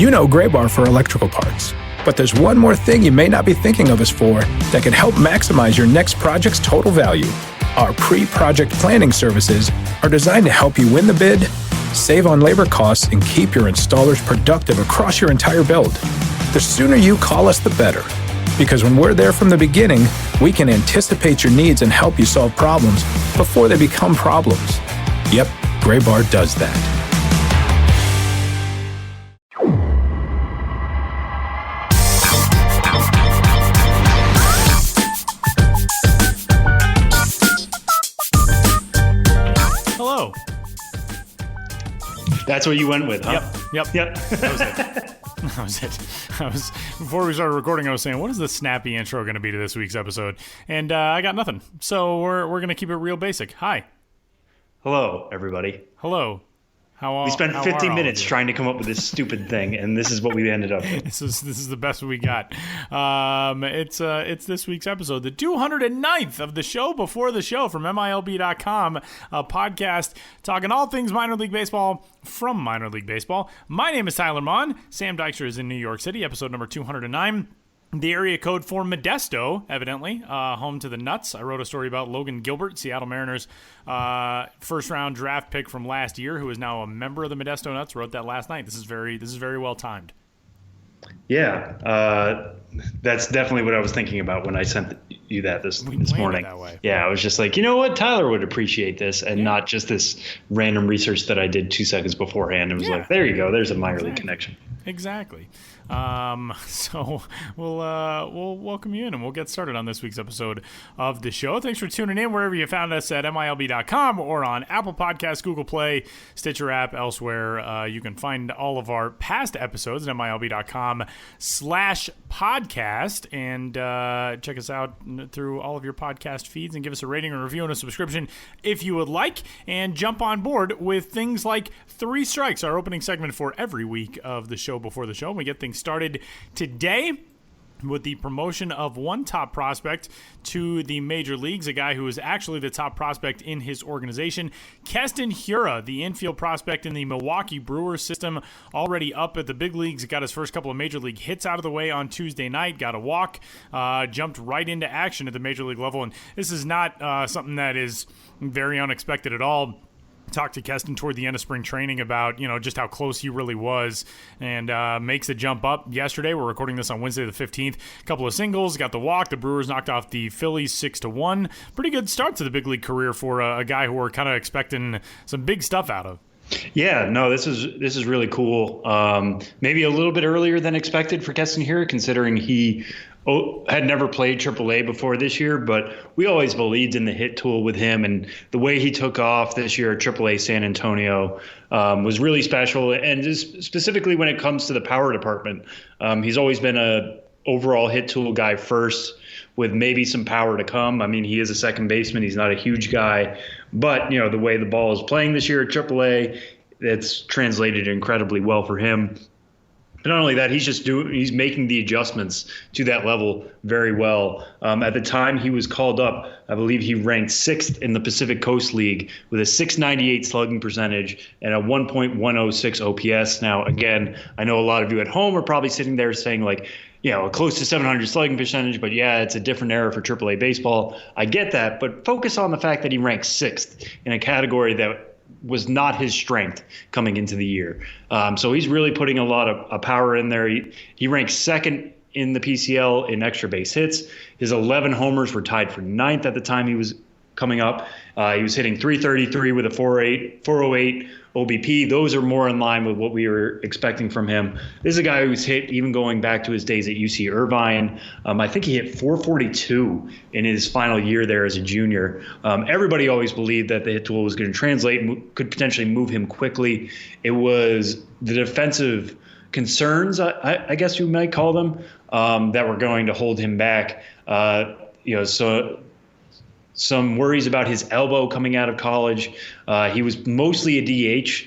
You know Gray Bar for electrical parts, but there's one more thing you may not be thinking of us for that can help maximize your next project's total value. Our pre-project planning services are designed to help you win the bid, save on labor costs, and keep your installers productive across your entire build. The sooner you call us, the better. Because when we're there from the beginning, we can anticipate your needs and help you solve problems before they become problems. Yep, Gray Bar does that. Hello. That's what you went with, huh? Yep. That was it. Before we started recording, I was saying, what is the snappy intro going to be to this week's episode? And I got nothing. So we're going to keep it real basic. Hi. Hello, everybody. Hello. We spent 15 minutes trying to come up with this stupid thing, and this is what we ended up with. This is the best we got. It's this week's episode, the 209th of the show before the show from MILB.com, a podcast talking all things minor league baseball from minor league baseball. My name is Tyler Mon. Sam Dykstra is in New York City, episode number 209. The area code for Modesto, evidently, home to the Nuts. I wrote a story about Logan Gilbert, Seattle Mariners' first-round draft pick from last year, who is now a member of the Modesto Nuts. Wrote that last night. This is very well timed. Yeah, that's definitely what I was thinking about when I sent you that this morning. That way. Yeah, I was just like, you know what, Tyler would appreciate this, and not just this random research that I did 2 seconds beforehand. It was like, there you go, there's a minor league connection. Exactly. So we'll welcome you in and we'll get started on this week's episode of the show. Thanks for tuning in wherever you found us at MILB.com or on Apple Podcasts, Google Play, Stitcher app, elsewhere. You can find all of our past episodes at MILB.com/podcast and check us out through all of your podcast feeds and give us a rating and review and a subscription if you would like, and jump on board with things like Three Strikes, our opening segment for every week of the show before the show. We get things started today with the promotion of one top prospect to the major leagues, a guy who is actually the top prospect in his organization. Keston Hiura, the infield prospect in the Milwaukee Brewers system, already up at the big leagues. Got his first couple of major league hits out of the way on Tuesday night, got a walk, jumped right into action at the major league level. And this is not something that is very unexpected at all. Talked to Keston toward the end of spring training about, just how close he really was, and makes the jump up yesterday. We're recording this on Wednesday the 15th. A couple of singles, got the walk. The Brewers knocked off the Phillies 6-1. Pretty good start to the big league career for a guy who we're kind of expecting some big stuff out of. Yeah, no, this is really cool. Maybe a little bit earlier than expected for Keston here, considering he had never played AAA before this year, but we always believed in the hit tool with him, and the way he took off this year at AAA San Antonio was really special. And just specifically when it comes to the power department, he's always been a overall hit tool guy first, with maybe some power to come. I mean, he is a second baseman. He's not a huge guy, but the way the ball is playing this year at AAA, it's translated incredibly well for him. But not only that, he's making the adjustments to that level very well. At the time he was called up, I believe he ranked 6th in the Pacific Coast League with a .698 slugging percentage and a 1.106 OPS. Now, again, I know a lot of you at home are probably sitting there saying close to 700 slugging percentage, but yeah, it's a different era for AAA baseball. I get that, but focus on the fact that he ranked 6th in a category that was not his strength coming into the year. So he's really putting a lot of power in there. He ranked 2nd in the PCL in extra base hits. His 11 homers were tied for 9th at the time he was coming up. He was hitting .333 with a 408 OBP. Those are more in line with what we were expecting from him. This is a guy who's hit, even going back to his days at UC Irvine. I think he hit .442 in his final year there as a junior. Everybody always believed that the hit tool was going to translate, could potentially move him quickly. It was the defensive concerns, I guess you might call them, that were going to hold him back. So some worries about his elbow coming out of college. He was mostly a DH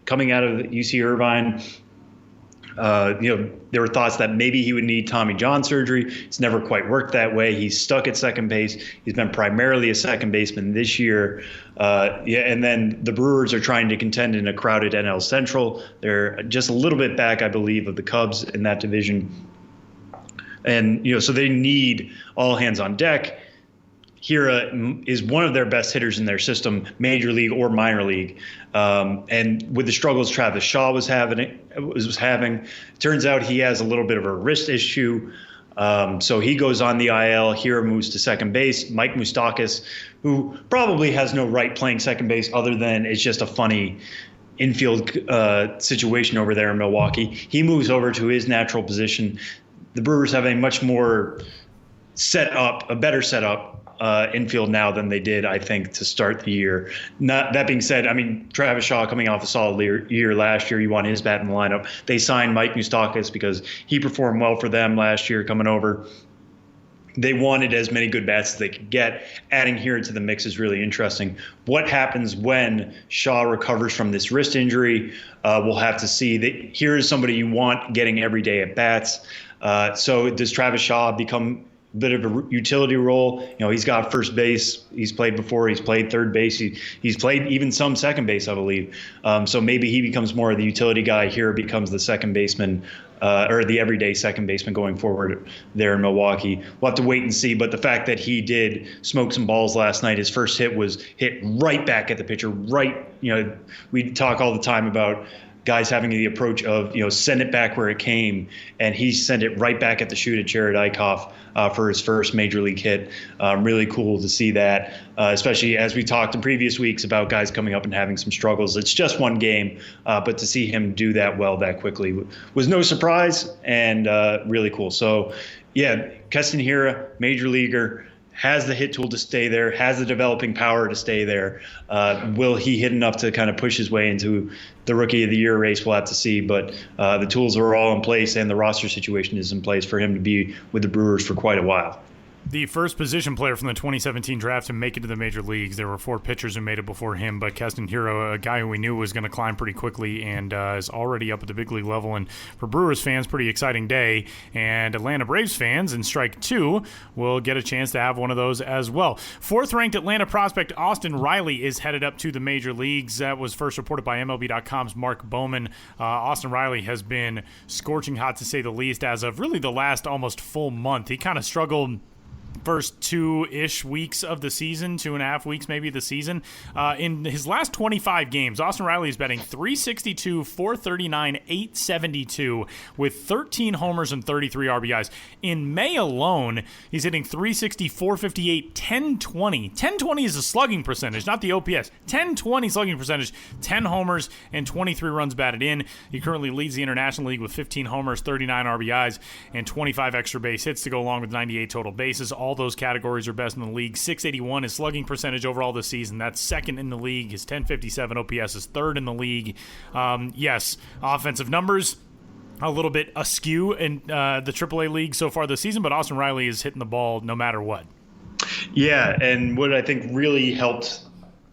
coming out of UC Irvine. There were thoughts that maybe he would need Tommy John surgery. It's never quite worked that way. He's stuck at second base. He's been primarily a second baseman this year. And then the Brewers are trying to contend in a crowded NL Central. They're just a little bit back, I believe, of the Cubs in that division. And, so they need all hands on deck. Hiura is one of their best hitters in their system, major league or minor league. And with the struggles Travis Shaw was having, it turns out he has a little bit of a wrist issue. So he goes on the IL. Hiura moves to second base. Mike Moustakas, who probably has no right playing second base other than it's just a funny infield situation over there in Milwaukee. He moves over to his natural position. The Brewers have a much more a better setup infield now than they did, I think, to start the year. That being said, Travis Shaw coming off a solid year last year, you want his bat in the lineup. They signed Mike Moustakas because he performed well for them last year coming over. They wanted as many good bats as they could get. Adding Hiura to the mix is really interesting. What happens when Shaw recovers from this wrist injury? We'll have to see. Here is somebody you want getting every day at bats. So does Travis Shaw become bit of a utility role? He's got first base. He's played before. He's played third base. He's played even some second base, I believe. So maybe he becomes more of the utility guy. Here becomes the second baseman or the everyday second baseman going forward there in Milwaukee. We'll have to wait and see. But the fact that he did smoke some balls last night, his first hit was hit right back at the pitcher. We talk all the time about guys having the approach of, send it back where it came, and he sent it right back at the chute at Jared Eichhoff for his first major league hit. Really cool to see that, especially as we talked in previous weeks about guys coming up and having some struggles. It's just one game, but to see him do that well that quickly was no surprise and really cool. So, yeah, Keston Hiura, major leaguer, has the hit tool to stay there, has the developing power to stay there. Will he hit enough to kind of push his way into the Rookie of the Year race? We'll have to see. But the tools are all in place, and the roster situation is in place for him to be with the Brewers for quite a while. The first position player from the 2017 draft to make it to the major leagues. There were 4 pitchers who made it before him, but Keston Hiura, a guy who we knew was going to climb pretty quickly and is already up at the big league level. And for Brewers fans, pretty exciting day. And Atlanta Braves fans in strike 2 will get a chance to have one of those as well. 4th-ranked Atlanta prospect Austin Riley is headed up to the major leagues. That was first reported by MLB.com's Mark Bowman. Austin Riley has been scorching hot, to say the least, as of really the last almost full month. He kind of struggled first 2-ish weeks of the season, 2.5 weeks maybe of the season. In his last 25 games, Austin Riley is batting .362, .439, .872 with 13 homers and 33 RBIs. In May alone, he's hitting .360, .458, .1020. .1020 is the slugging percentage, not the OPS. .1020 slugging percentage, 10 homers and 23 runs batted in. He currently leads the International League with 15 homers, 39 RBIs, and 25 extra base hits to go along with 98 total bases. All those categories are best in the league. .681 is slugging percentage overall this season. That's second in the league. His .1057 OPS is third in the league. Yes, offensive numbers a little bit askew in the AAA league so far this season, but Austin Riley is hitting the ball no matter what. Yeah, and what I think really helped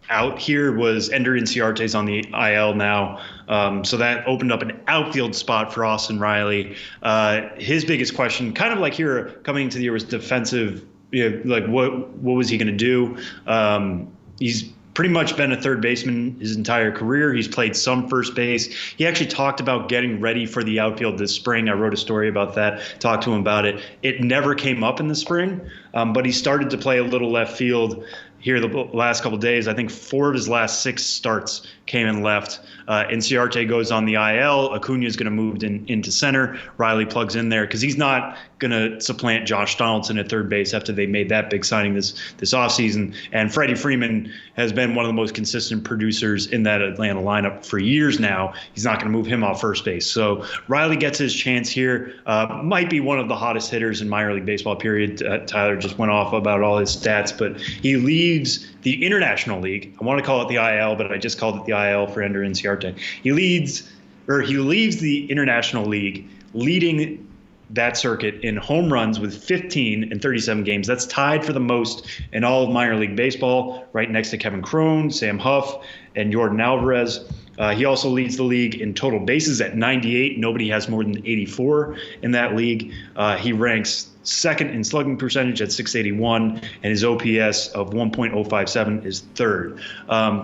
out here was Ender Inciarte's on the IL now. So that opened up an outfield spot for Austin Riley. His biggest question, kind of like here coming into the year, was defensive. Like what was he going to do? He's pretty much been a third baseman his entire career. He's played some first base. He actually talked about getting ready for the outfield this spring. I wrote a story about that, talked to him about it. It never came up in the spring, but he started to play a little left field here the last couple of days. I think 4 of his last 6 starts came in left. Inciarte goes on the IL. Acuna is going to move into center. Riley plugs in there because he's not going to supplant Josh Donaldson at third base after they made that big signing this offseason. And Freddie Freeman has been one of the most consistent producers in that Atlanta lineup for years now. He's not going to move him off first base. So Riley gets his chance here. Might be one of the hottest hitters in minor league baseball, period. Tyler just went off about all his stats, but he leads the International League. I want to call it the IL, but I just called it the IL for Ender Inciarte. He leaves the International League, leading that circuit in home runs with 15 in 37 games. That's tied for the most in all of minor league baseball, right next to Kevin Cron, Sam Huff, and Jordan Alvarez. He also leads the league in total bases at 98. Nobody has more than 84 in that league. He ranks second in slugging percentage at 681, and his OPS of 1.057 is third.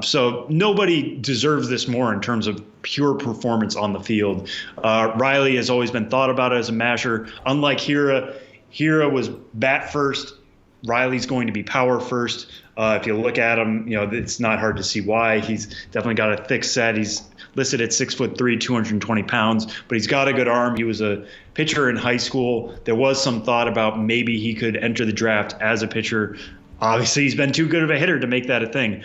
So nobody deserves this more in terms of pure performance on the field. Riley has always been thought about as a masher. Unlike Hiura was bat first. Riley's going to be power first. If you look at him, it's not hard to see why. He's definitely got a thick set. He's listed at 6'3", 220 pounds, but he's got a good arm. He was a pitcher in high school. There was some thought about maybe he could enter the draft as a pitcher. Obviously, he's been too good of a hitter to make that a thing.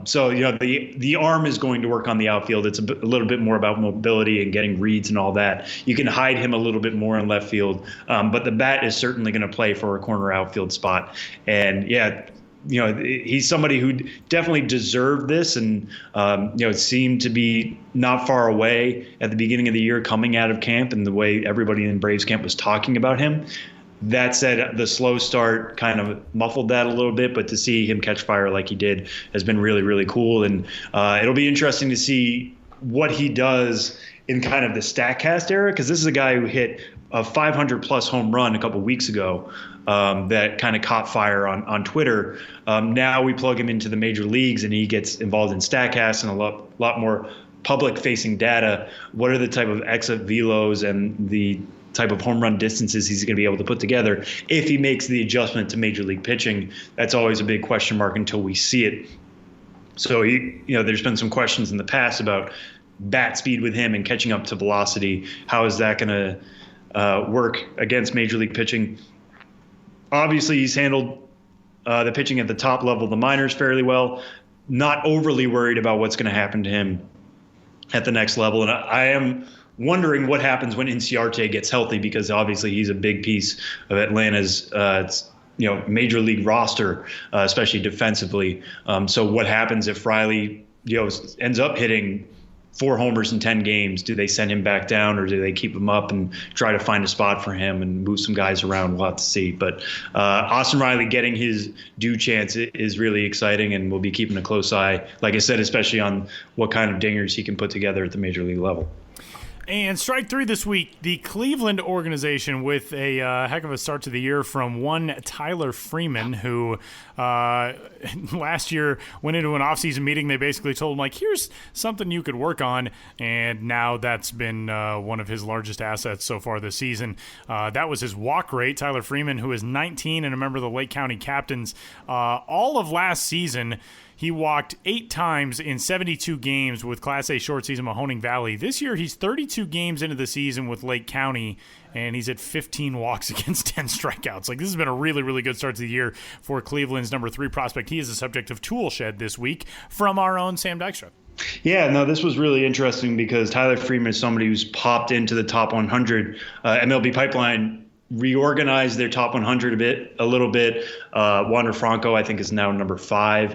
So the arm is going to work on the outfield. It's a little bit more about mobility and getting reads and all that. You can hide him a little bit more in left field, but the bat is certainly going to play for a corner outfield spot. And he's somebody who definitely deserved this, and seemed to be not far away at the beginning of the year coming out of camp, and the way everybody in Braves camp was talking about him. That said, the slow start kind of muffled that a little bit, but to see him catch fire like he did has been really, really cool. And it'll be interesting to see what he does in kind of the StatCast era, because this is a guy who hit a 500-plus home run a couple weeks ago that kind of caught fire on Twitter. Now we plug him into the major leagues, and he gets involved in StatCast and a lot more public-facing data. What are the type of exit velos and the type of home run distances he's going to be able to put together if he makes the adjustment to major league pitching? That's always a big question mark until we see it. So there's been some questions in the past about bat speed with him and catching up to velocity. How is that going to work against major league pitching? Obviously, he's handled the pitching at the top level of the minors fairly well. Not overly worried about what's going to happen to him at the next level. And I am wondering what happens when Inciarte gets healthy, because obviously he's a big piece of Atlanta's major league roster, especially defensively. So what happens if Riley ends up hitting 4 homers in 10 games? Do they send him back down, or do they keep him up and try to find a spot for him and move some guys around? We'll have to see. But Austin Riley getting his due chance is really exciting, and we'll be keeping a close eye, like I said, especially on what kind of dingers he can put together at the major league level. And strike 3 this week, the Cleveland organization with a heck of a start to the year from one Tyler Freeman, who last year went into an offseason meeting. They basically told him, here's something you could work on, and now that's been one of his largest assets so far this season. That was his walk rate. Tyler Freeman, who is 19 and a member of the Lake County Captains, all of last season, he walked 8 times in 72 games with Class A short season Mahoning Valley. This year, he's 32 games into the season with Lake County, and he's at 15 walks against 10 strikeouts. This has been a really, really good start to the year for Cleveland's number 3 prospect. He is the subject of Tool Shed this week from our own Sam Dykstra. Yeah, no, this was really interesting because Tyler Freeman is somebody who's popped into the top 100. MLB Pipeline reorganized their top 100 a little bit. Wander Franco, I think, is now number 5.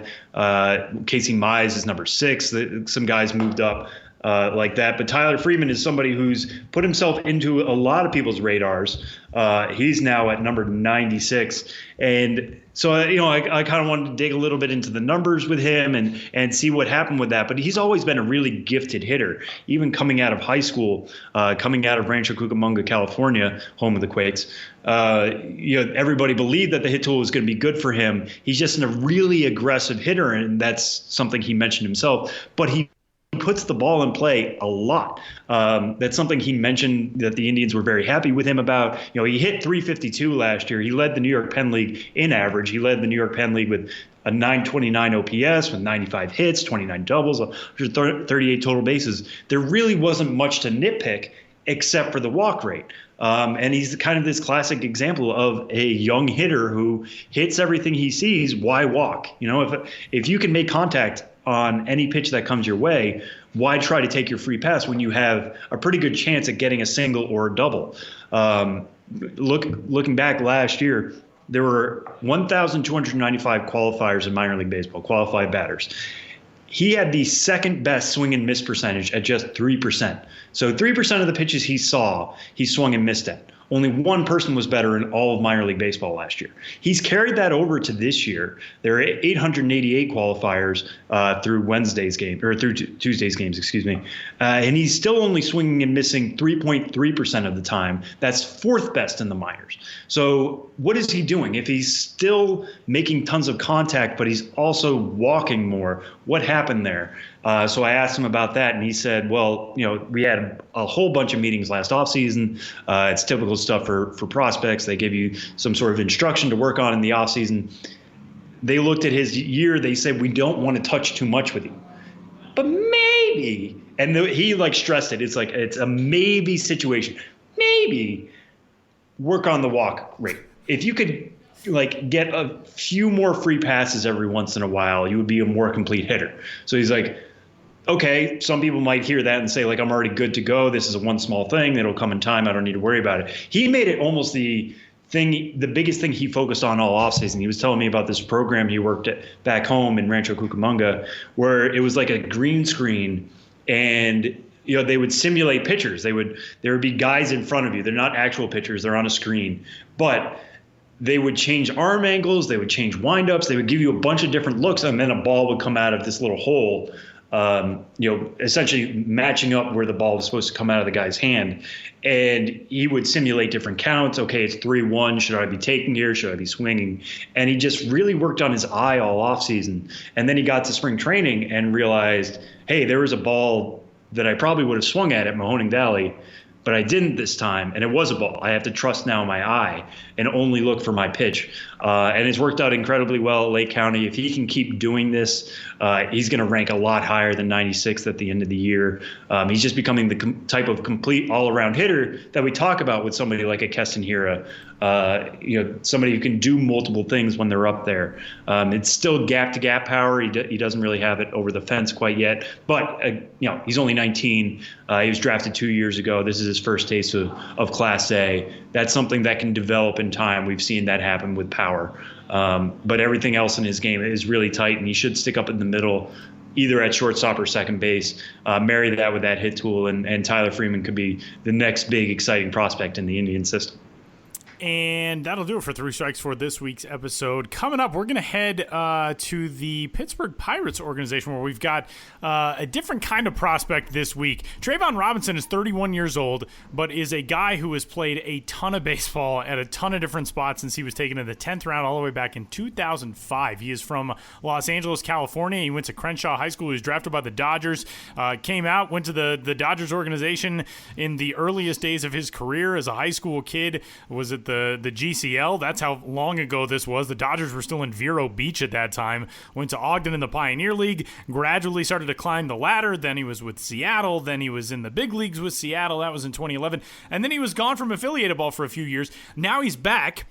Casey Mize is number 6. Some guys moved up like that. But Tyler Freeman is somebody who's put himself into a lot of people's radars. He's now at number 96. And so, I kind of wanted to dig a little bit into the numbers with him and see what happened with that. But he's always been a really gifted hitter, even coming out of high school, coming out of Rancho Cucamonga, California, home of the Quakes. Everybody believed that the hit tool was going to be good for him. He's just a really aggressive hitter, and that's something he mentioned himself. But he puts the ball in play a lot. That's something he mentioned that the Indians were very happy with him about. He hit 352 last year. He led the New York Penn League in average. He led the New York Penn League with a 929 OPS with 95 hits, 29 doubles, 138 total bases. There really wasn't much to nitpick except for the walk rate. And he's kind of this classic example of a young hitter who hits everything he sees. Why walk? If you can make contact on any pitch that comes your way, why try to take your free pass when you have a pretty good chance at getting a single or a double? Looking back last year, there were 1,295 qualifiers in minor league baseball, qualified batters. He had the second best swing and miss percentage at just 3%. So 3% of the pitches he saw, he swung and missed at. Only one person was better in all of minor league baseball last year. He's carried that over to this year. There are 888 qualifiers through Tuesday's games, excuse me. And he's still only swinging and missing 3.3% of the time. That's fourth best in the minors. So what is he doing? If he's still making tons of contact, but he's also walking more, what happened there? So I asked him about that, and he said, well, we had a whole bunch of meetings last offseason. It's typical stuff for prospects. They give you some sort of instruction to work on in the offseason. They looked at his year. They said, we don't want to touch too much with you. But maybe, and he stressed it. It's a maybe situation. Maybe work on the walk rate. If you could get a few more free passes every once in a while, you would be a more complete hitter. So he's like, okay, some people might hear that and say, I'm already good to go. This is a one small thing that'll come in time. I don't need to worry about it. He made it almost the biggest thing he focused on all offseason. He was telling me about this program he worked at back home in Rancho Cucamonga, where it was like a green screen, and they would simulate pitchers. There would be guys in front of you. They're not actual pitchers. They're on a screen, but they would change arm angles. They would change windups. They would give you a bunch of different looks, and then a ball would come out of this little hole, essentially matching up where the ball was supposed to come out of the guy's hand. And he would simulate different counts. Okay, it's 3-1. Should I be taking here? Should I be swinging? And he just really worked on his eye all offseason. And then he got to spring training and realized, hey, there was a ball that I probably would have swung at Mahoning Valley, but I didn't this time, and it was a ball. I have to trust now my eye and only look for my pitch. And it's worked out incredibly well at Lake County. If he can keep doing this, he's going to rank a lot higher than 96th at the end of the year. He's just becoming the type of complete all-around hitter that we talk about with somebody like a Keston Hiura. Somebody who can do multiple things when they're up there. It's still gap-to-gap power. He doesn't really have it over the fence quite yet. But, he's only 19. He was drafted 2 years ago. This is his first taste of Class A. That's something that can develop in time. We've seen that happen with power. But everything else in his game is really tight, and he should stick up in the middle, either at shortstop or second base. Marry that with that hit tool, and Tyler Freeman could be the next big, exciting prospect in the Indian system. And that'll do it for Three Strikes for this week's episode. Coming up, we're going to head to the Pittsburgh Pirates organization, where we've got a different kind of prospect this week. Tryavon Robinson is 31 years old, but is a guy who has played a ton of baseball at a ton of different spots since he was taken in the 10th round all the way back in 2005. He is from Los Angeles, California. He went to Crenshaw High School. He was drafted by the Dodgers, came out, went to the Dodgers organization in the earliest days of his career as a high school kid, was at the GCL. That's how long ago this was. The Dodgers were still in Vero Beach at that time. Went to Ogden in the Pioneer League, gradually started to climb the ladder. Then he was with Seattle. Then he was in the big leagues with Seattle. That was in 2011. And then he was gone from affiliated ball for a few years. Now he's back,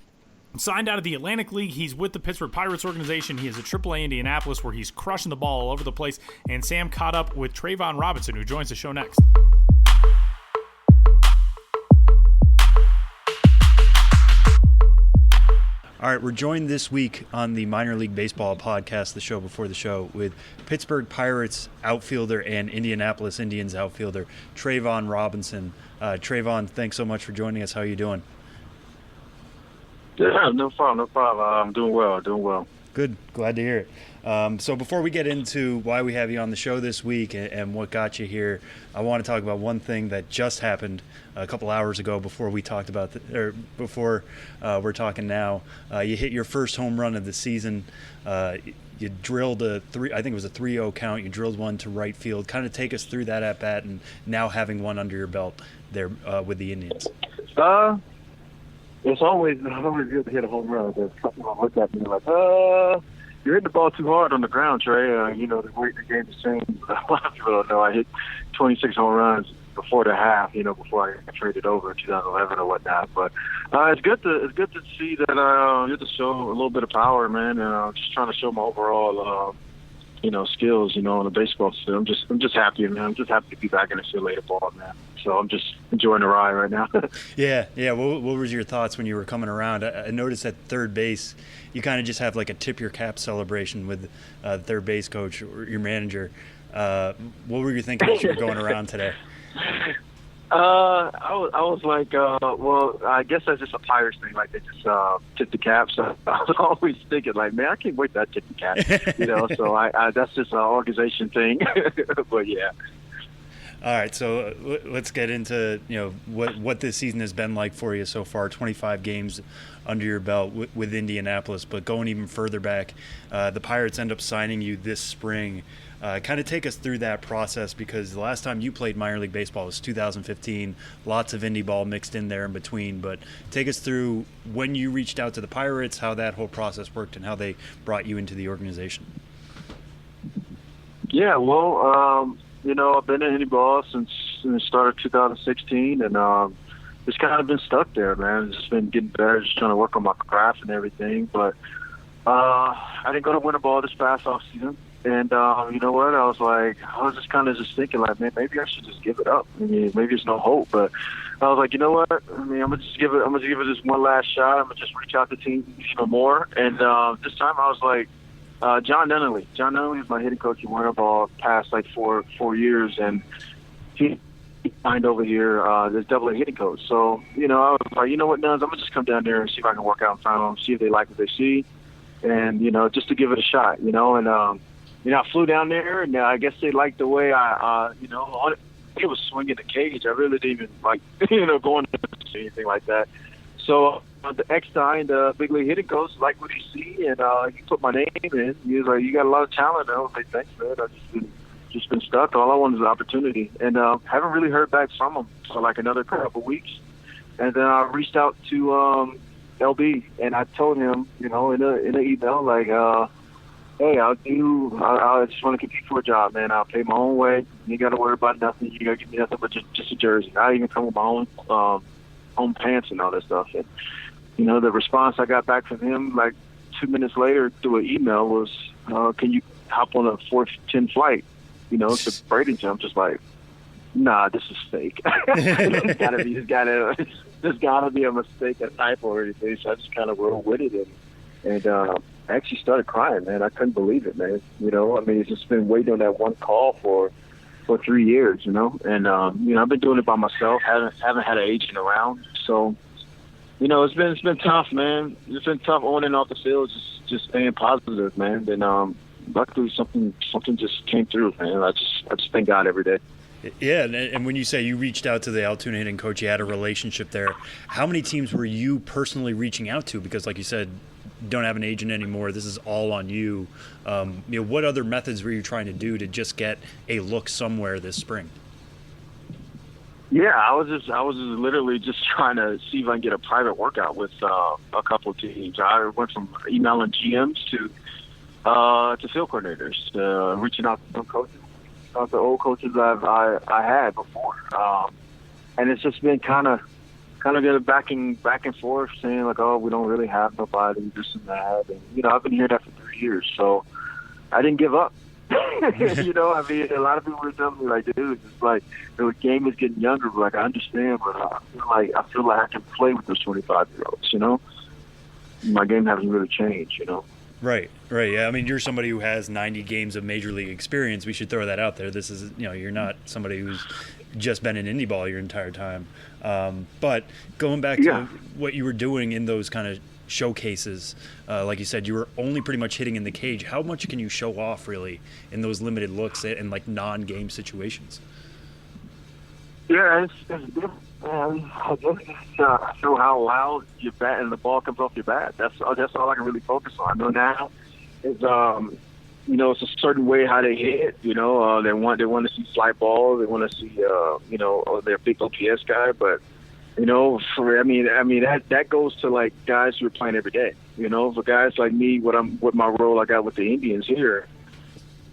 signed out of the Atlantic League. He's with the Pittsburgh Pirates organization. He is at AAA Indianapolis, where he's crushing the ball all over the place. And Sam caught up with Tryavon Robinson, who joins the show next. All right, we're joined this week on the Minor League Baseball podcast, the show before the show, with Pittsburgh Pirates outfielder and Indianapolis Indians outfielder Tryavon Robinson. Trayvon, thanks so much for joining us. How are you doing? Yeah, no problem. I'm doing well. Good. Glad to hear it. So before we get into why we have you on the show this week and what got you here, I want to talk about one thing that just happened a couple hours ago before we talked about before we're talking now. You hit your first home run of the season. You drilled I think it was a 3-0 count. You drilled one to right field. Kind of take us through that at bat and now having one under your belt there with the Indians. It's always good to hit a home run. There's something I look at me like, you're hitting the ball too hard on the ground, Trey. The way the game is changed. A lot of people don't know I hit 26 home runs before the half, before I traded over in 2011 or whatnot. But it's good to see that I get to show a little bit of power, man. And just trying to show my overall, skills, on the baseball field. I'm just happy, man. I'm just happy to be back in the field later ball, man. So I'm just enjoying the ride right now. Yeah. What was your thoughts when you were coming around? I noticed at third base, you kind of just have like a tip your cap celebration with the third base coach or your manager. What were you thinking as you were going around today? I was like, well, I guess that's just a Pirates thing. Like they just tip the cap. So I was always thinking, like, man, I can't wait that tip the cap. So I that's just an organization thing. But yeah. All right, so let's get into what this season has been like for you so far. 25 games under your belt with Indianapolis, but going even further back, the Pirates end up signing you this spring. Kind of take us through that process, because the last time you played minor league baseball was 2015. Lots of indie ball mixed in there in between, but take us through when you reached out to the Pirates, how that whole process worked, and how they brought you into the organization. Yeah, well, I've been in indie ball since the start of 2016, and just kind of been stuck there, man. Just been getting better, just trying to work on my craft and everything. But I didn't go to winter ball this past off season. And you know what? I was just kind of thinking, like, man, maybe I should just give it up. I mean, maybe there's no hope, but I was like, you know what? I mean, I'm gonna give it this one last shot. I'm gonna just reach out to teams even more. And this time, I was like, John Nunnally. John Nunnally is my hitting coach in winter ball past like four years, and he signed over here this double-A hitting coach. So I was like, you know what, Nuns? I'm gonna just come down there and see if I can work out in front of them, see if they like what they see, and just to give it a shot, and I flew down there, and I guess they liked the way it was swinging the cage. I really didn't even like, going to anything like that. So the ex-time, the big league hitting coach, liked what he see, and he put my name in. He was like, "You got a lot of talent." And I was like, "Thanks, man. I've just been stuck. All I wanted is an opportunity," and haven't really heard back from him for like another couple weeks. And then I reached out to LB, and I told him, in an email, like, hey, I just want to compete for a job, man. I'll pay my own way. You got to worry about nothing. You got to give me nothing but just a jersey. I even come with my own pants and all that stuff. And, the response I got back from him, like 2 minutes later through an email was, can you hop on a 4:10 flight, to Bradenton? I'm just like, nah, this is fake. There's gotta be a mistake, a typo or anything. So I just kind of rolled with it. And I actually started crying, man. I couldn't believe it, man. It's just been waiting on that one call for 3 years, and I've been doing it by myself. Haven't had an agent around, so it's been tough, man. It's been tough on and off the field, just staying positive, man. And luckily something just came through, man. I just thank God every day. Yeah, and when you say you reached out to the Altoona hitting coach, you had a relationship there. How many teams were you personally reaching out to? Because, like you said, don't have an agent anymore. This is all on you. What other methods were you trying to do to just get a look somewhere this spring? Yeah, I was literally just trying to see if I can get a private workout with a couple of teams. I went from emailing GMs to field coordinators, reaching out to some coaches, the old coaches I had before, and it's just been kind of getting back and forth, saying like, oh, we don't really have nobody, this and that, and I've been hearing that for 3 years, so I didn't give up. A lot of people were telling me like, dude, it's like the game is getting younger. But like, I understand, but I feel like I can play with those 25-year-olds. My game hasn't really changed. Right. Yeah, you're somebody who has 90 games of major league experience. We should throw that out there. This is, you're not somebody who's just been in indie ball your entire time. But going back to what you were doing in those kind of showcases, like you said, you were only pretty much hitting in the cage. How much can you show off really in those limited looks and like non-game situations? Yeah, it's different, man. I just show how loud your bat and the ball comes off your bat. That's all I can really focus on. I know now is it's a certain way how they hit. They want to see fly balls. They want to see their big OPS guy, but. That goes to like guys who are playing every day. For guys like me, what my role I got with the Indians here,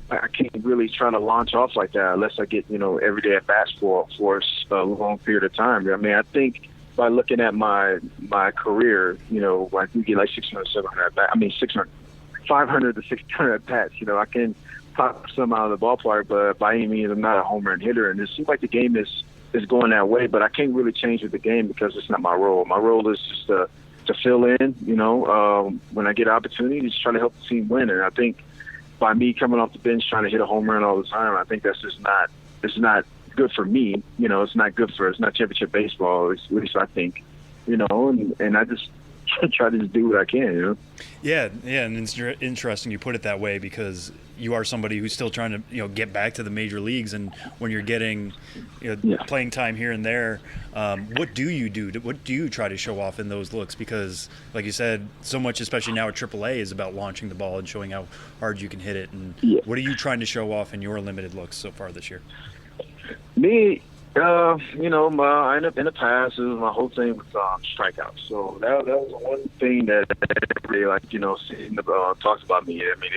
I can't really try to launch off like that unless I get every day at bats for a long period of time. I think by looking at my career, I do get like 600, 700 at bats. 500 to 600 at bats. I can pop some out of the ballpark, but by any means, I'm not a home run hitter. And it seems like the game is going that way, but I can't really change with the game because it's not my role. My role is just to fill in, when I get an opportunity, just try to help the team win. And I think by me coming off the bench trying to hit a home run all the time, I think that's just not good for me. It's not championship baseball, at least I think. And I just try to just do what I can. Yeah, and it's interesting you put it that way, because you are somebody who's still trying to get back to the major leagues, and when you're getting playing time here and there, what do you do? What do you try to show off in those looks? Because, like you said, so much, especially now at AAA, is about launching the ball and showing how hard you can hit it. And what are you trying to show off in your limited looks so far this year? Me, in the past, my whole thing was strikeouts. So that was one thing that everybody seeing talks about me. I mean,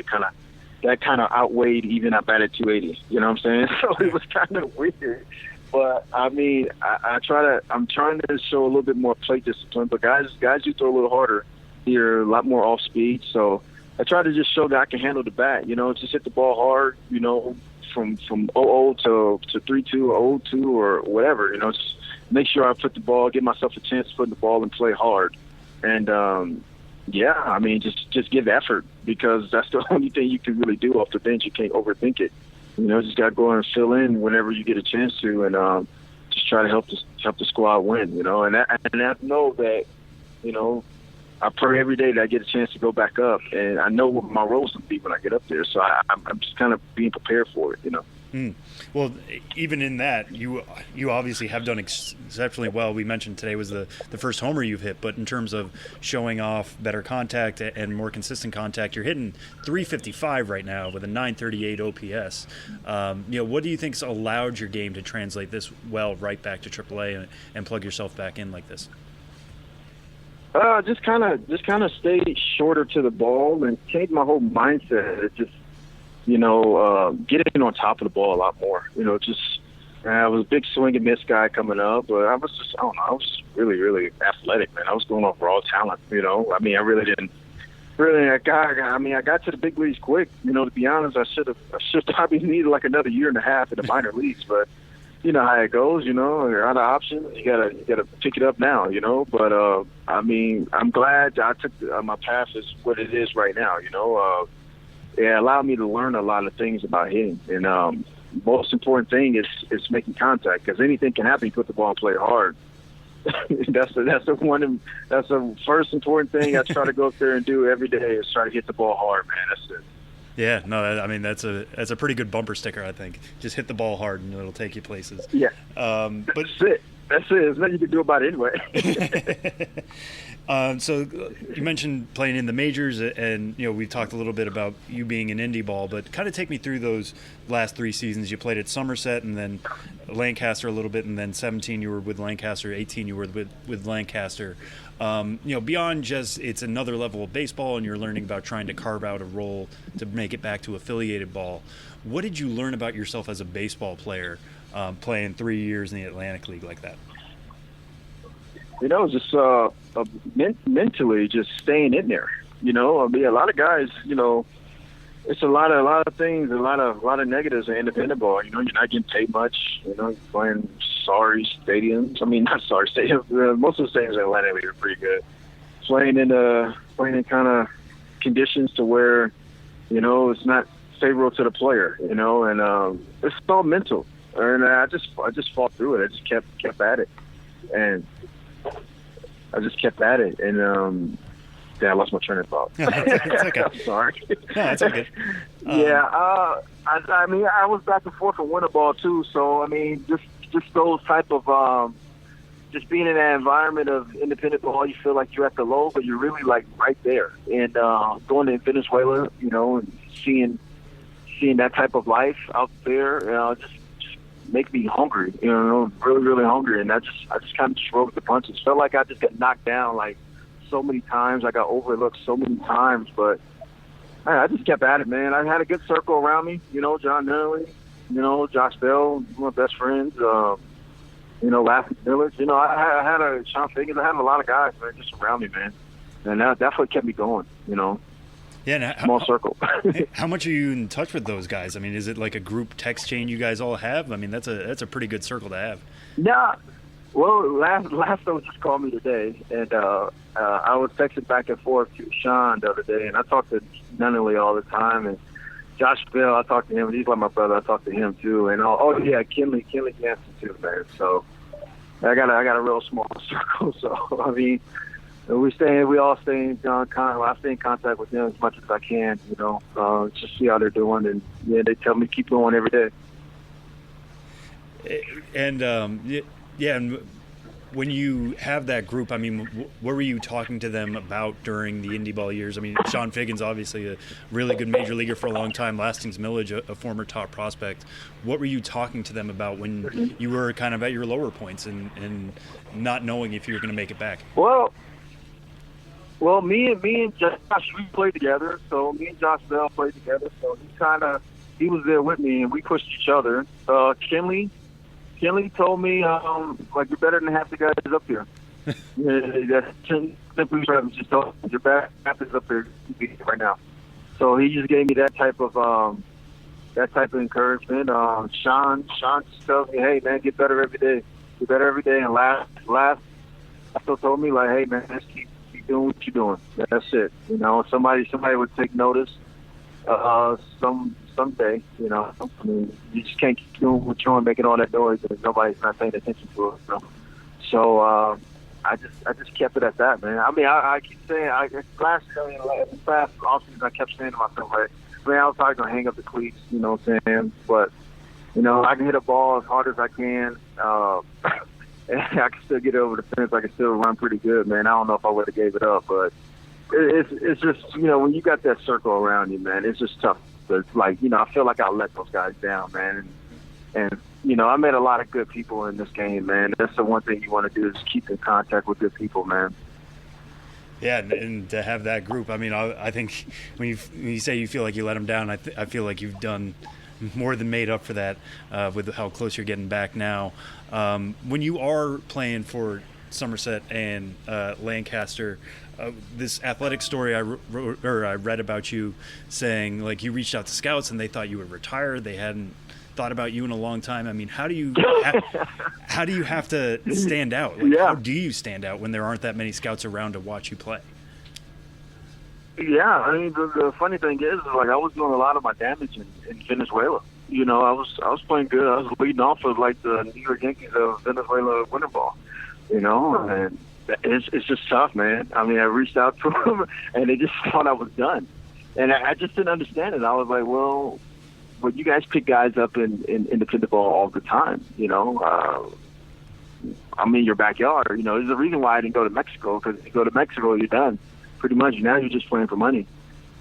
that kind of outweighed even I batted 280. You know what I'm saying? So it was kind of weird. But I mean, I'm trying to show a little bit more plate discipline. But guys who throw a little harder here, a lot more off speed. So I try to just show that I can handle the bat. Just hit the ball hard. From 0-0 to 3-2 or 0-2 or whatever, just make sure I put the ball, give myself a chance to put the ball and play hard. And, just give effort, because that's the only thing you can really do off the bench. You can't overthink it. Just got to go and fill in whenever you get a chance to, and just try to help the squad win, and I know that, I pray every day that I get a chance to go back up, and I know what my role's going to be when I get up there. So I'm just kind of being prepared for it, Well, even in that, you obviously have done exceptionally well. We mentioned today was the first homer you've hit, but in terms of showing off better contact and more consistent contact, you're hitting 355 right now with a 938 OPS. What do you think's allowed your game to translate this well right back to AAA and plug yourself back in like this? Just kind of stay shorter to the ball and change my whole mindset. It just, getting on top of the ball a lot more. I was a big swing and miss guy coming up, but I was just really, really athletic, man. I was going off raw talent. I really didn't. I got to the big leagues quick. To be honest, I should probably needed like another year and a half in the minor leagues, but. You know how it goes, you're out of options. You gotta pick it up now, But I'm glad I took my path is what it is right now, It allowed me to learn a lot of things about hitting, and most important thing is making contact, because anything can happen. You put the ball and play hard. That's the first important thing I try to go up there and do every day is try to hit the ball hard, man. That's it. Yeah, no, that's a pretty good bumper sticker, I think. Just hit the ball hard and it'll take you places. Yeah. But That's it. There's nothing you can do about it anyway. So you mentioned playing in the majors, and we talked a little bit about you being in indie ball, but kind of take me through those last 3 seasons. You played at Somerset and then Lancaster a little bit, and then 17 you were with Lancaster, 18 you were with Lancaster. Beyond just it's another level of baseball, and you're learning about trying to carve out a role to make it back to affiliated ball. What did you learn about yourself as a baseball player, playing 3 years in the Atlantic League like that? Just mentally, just staying in there. A lot of guys, it's a lot of things, a lot of negatives in independent ball. You're not getting paid much. You're playing sorry stadiums. I mean, not sorry stadiums. Most of the stadiums in Atlanta are pretty good. Playing in kind of conditions to where, it's not favorable to the player. And it's all mental. And I just fought through it. I just kept at it, and I just kept at it. And I lost my train of thought. It's okay. I'm sorry. No, it's okay. I was back and forth from winter ball too. So just those type of just being in that environment of independent ball, you feel like you're at the low, but you're really like right there. And going to Venezuela, and seeing that type of life out there, just make me hungry. Really, really hungry. And I just kind of just rode with the punches. Felt like I just got knocked down like so many times. I got overlooked so many times, but I just kept at it, man. I had a good circle around me. John Nunley, Josh Bell, one of my best friends. Laughing Village. I had a Sean Figgins. I had a lot of guys, man, just around me, man, and that's what kept me going. Yeah, small circle. How much are you in touch with those guys? I mean, is it like a group text chain you guys all have? I mean, that's a pretty good circle to have. Yeah. Well, last just called me today, and I was texting back and forth to Sean the other day, and I talked to Nunley all the time, and Josh Bell, I talked to him. He's like my brother. I talked to him too. And yeah, Kinley Jansen too, man. So I got a real small circle. So I mean, we all stay in I stay in contact with them as much as I can. Just see how they're doing, and yeah, they tell me keep going every day. And and when you have that group, I mean, what were you talking to them about during the indie ball years? I mean, Sean Figgins, obviously a really good major leaguer for a long time, Lastings Millage, a former top prospect. What were you talking to them about when you were kind of at your lower points and not knowing if you were going to make it back? Well, me and Josh, we played together. So me and Josh Bell played together. So he was there with me, and we pushed each other. Kinley told me, you're better than half the guys up here. That's simply just told me, your back half is up here right now. So he just gave me that type of encouragement. Sean just tells me, hey man, get better every day. Get better every day. And last, still told me like, hey man, just keep doing what you're doing. That's it. Somebody would take notice. Someday, I mean, you just can't keep doing what you're doing, making all that noise, and nobody's not paying attention to it. So I just kept it at that, man. I mean, I keep saying, last offseason, I kept saying to myself, like, man, I was probably gonna hang up the cleats, you know what I'm saying? But I can hit a ball as hard as I can, and I can still get over the fence. I can still run pretty good, man. I don't know if I would have gave it up, but it's just when you got that circle around you, man, it's just tough. It's like, I feel like I let those guys down, man. And I met a lot of good people in this game, man. That's the one thing you want to do is keep in contact with good people, man. Yeah, and to have that group, I mean, I think when you say you feel like you let them down, I feel like you've done more than made up for that with how close you're getting back now. When you are playing for Somerset and Lancaster, this athletic story I read about you saying like you reached out to scouts and they thought you would retire. They hadn't thought about you in a long time. I mean, how do you have to stand out? Like, yeah. How do you stand out when there aren't that many scouts around to watch you play? Yeah, I mean, the funny thing is like I was doing a lot of my damage in Venezuela. I was playing good. I was leading off of like the New York Yankees of Venezuela winter ball. And it's just tough, man. I mean, I reached out to them, and they just thought I was done. And I just didn't understand it. I was like, well, you guys pick guys up in independent ball all the time, I'm in your backyard. There's a reason why I didn't go to Mexico, because if you go to Mexico, you're done. Pretty much. Now you're just playing for money.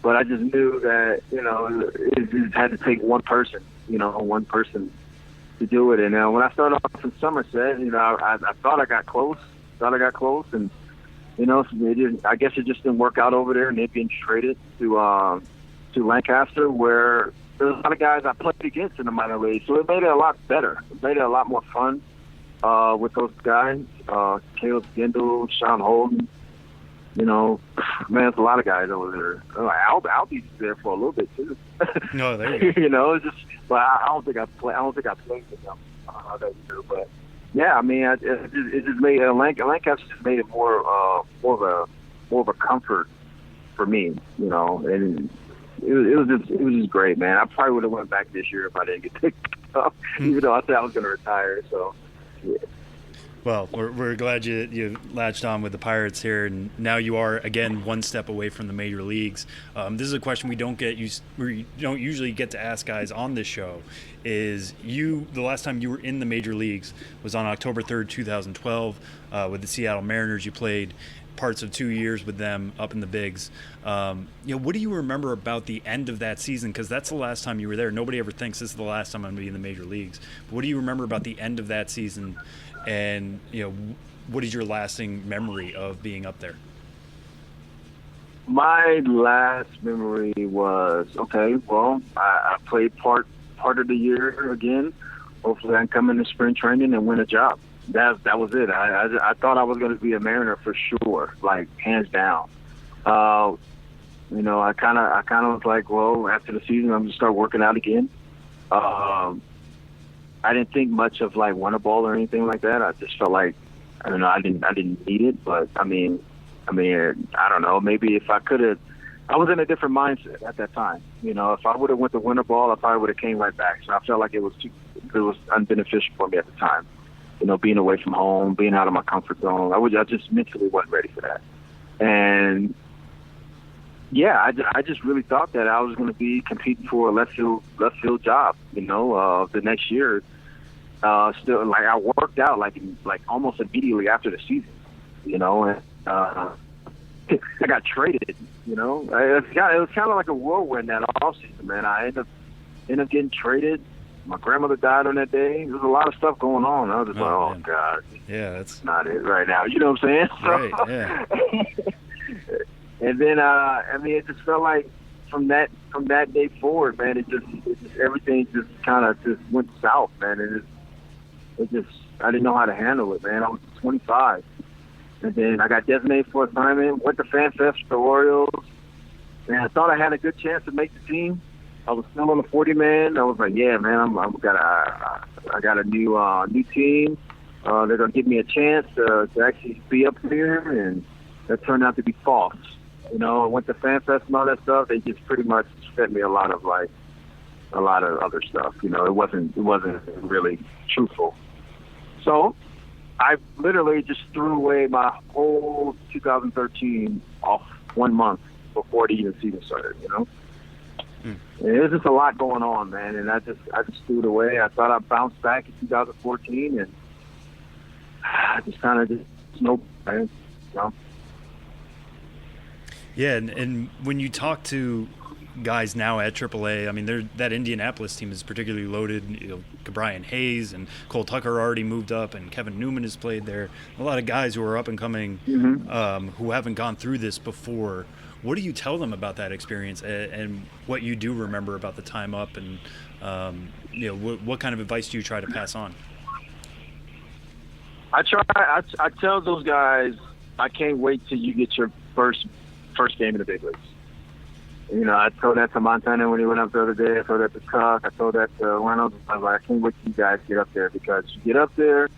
But I just knew that, it had to take one person, to do it. And when I started off in Somerset, I thought I got close. And I guess it just didn't work out over there, and they've been traded to Lancaster, where there's a lot of guys I played against in the minor league, so it made it a lot better. It made it a lot more fun with those guys. Caleb Gendel, Sean Holden, man, there's a lot of guys over there. Albie's there for a little bit too. No, there you go. It's just, but I don't think I played with them that year, but. Yeah, I mean, it just made Lancaster just made it more of a comfort for me, and it was just great, man. I probably would have went back this year if I didn't get picked up, even though I said I was going to retire. So, yeah. Well, we're glad you latched on with the Pirates here, and now you are again one step away from the major leagues. This is a question we don't usually get to ask guys on this show. Is the last time you were in the major leagues was on October 3rd, 2012, with the Seattle Mariners. You played parts of 2 years with them up in the bigs. What do you remember about the end of that season? Because that's the last time you were there. Nobody ever thinks this is the last time I'm going to be in the major leagues. But what do you remember about the end of that season? And what is your lasting memory of being up there? My last memory was I played part of the year again. Hopefully, I can come into spring training and win a job. That was it. I thought I was going to be a Mariner for sure, like hands down. I kind of was like, well, after the season, I'm going to start working out again. I didn't think much of like winter ball or anything like that. I just felt like, I don't know, I didn't need it, but I mean, I don't know. Maybe if I could have I was in a different mindset at that time. You know, if I would have went to winter ball, I probably would have came right back. So I felt like it was unbeneficial for me at the time. You know, being away from home, being out of my comfort zone. I just mentally wasn't ready for that. And yeah, I just really thought that I was going to be competing for a left field job. You know, the next year. Still, like, I worked out like almost immediately after the season. You know, and I got traded. You know, it was kind of like a whirlwind that offseason, man. I ended up getting traded. My grandmother died on that day. There was a lot of stuff going on. I was just man. God, yeah, that's not it right now. You know what I'm saying? Right. Yeah. And then, I mean, it just felt like from that day forward, man, it just everything just kind of just went south, man. And I didn't know how to handle it, man. I was 25. And then I got designated for assignment, went to Fan Fest for the Orioles, and I thought I had a good chance to make the team. I was still on the 40-man. I was like, yeah, man, I got a new team. They're going to give me a chance to actually be up here, and that turned out to be false. You know, I went to Fan Fest and all that stuff. They just pretty much fed me a lot of other stuff. You know, it wasn't really truthful. So I literally just threw away my whole 2013 off 1 month before the even season started, you know? And it was just a lot going on, man, and I just threw it away. I thought I'd bounce back in 2014, and I just kind of snowballed, you know? Yeah, and when you talk to guys now at AAA, I mean, that Indianapolis team is particularly loaded. You know, Brian Hayes and Cole Tucker already moved up, and Kevin Newman has played there. A lot of guys who are up and coming, who haven't gone through this before. What do you tell them about that experience, and what you do remember about the time up, and you know, what kind of advice do you try to pass on? I tell those guys, I can't wait till you get your first game in the big leagues. You know, I told that to Montana when he went up the other day. I told that to Tuck. I told that to Reynolds. I was like, I can't wait till you guys get up there, because you get up there,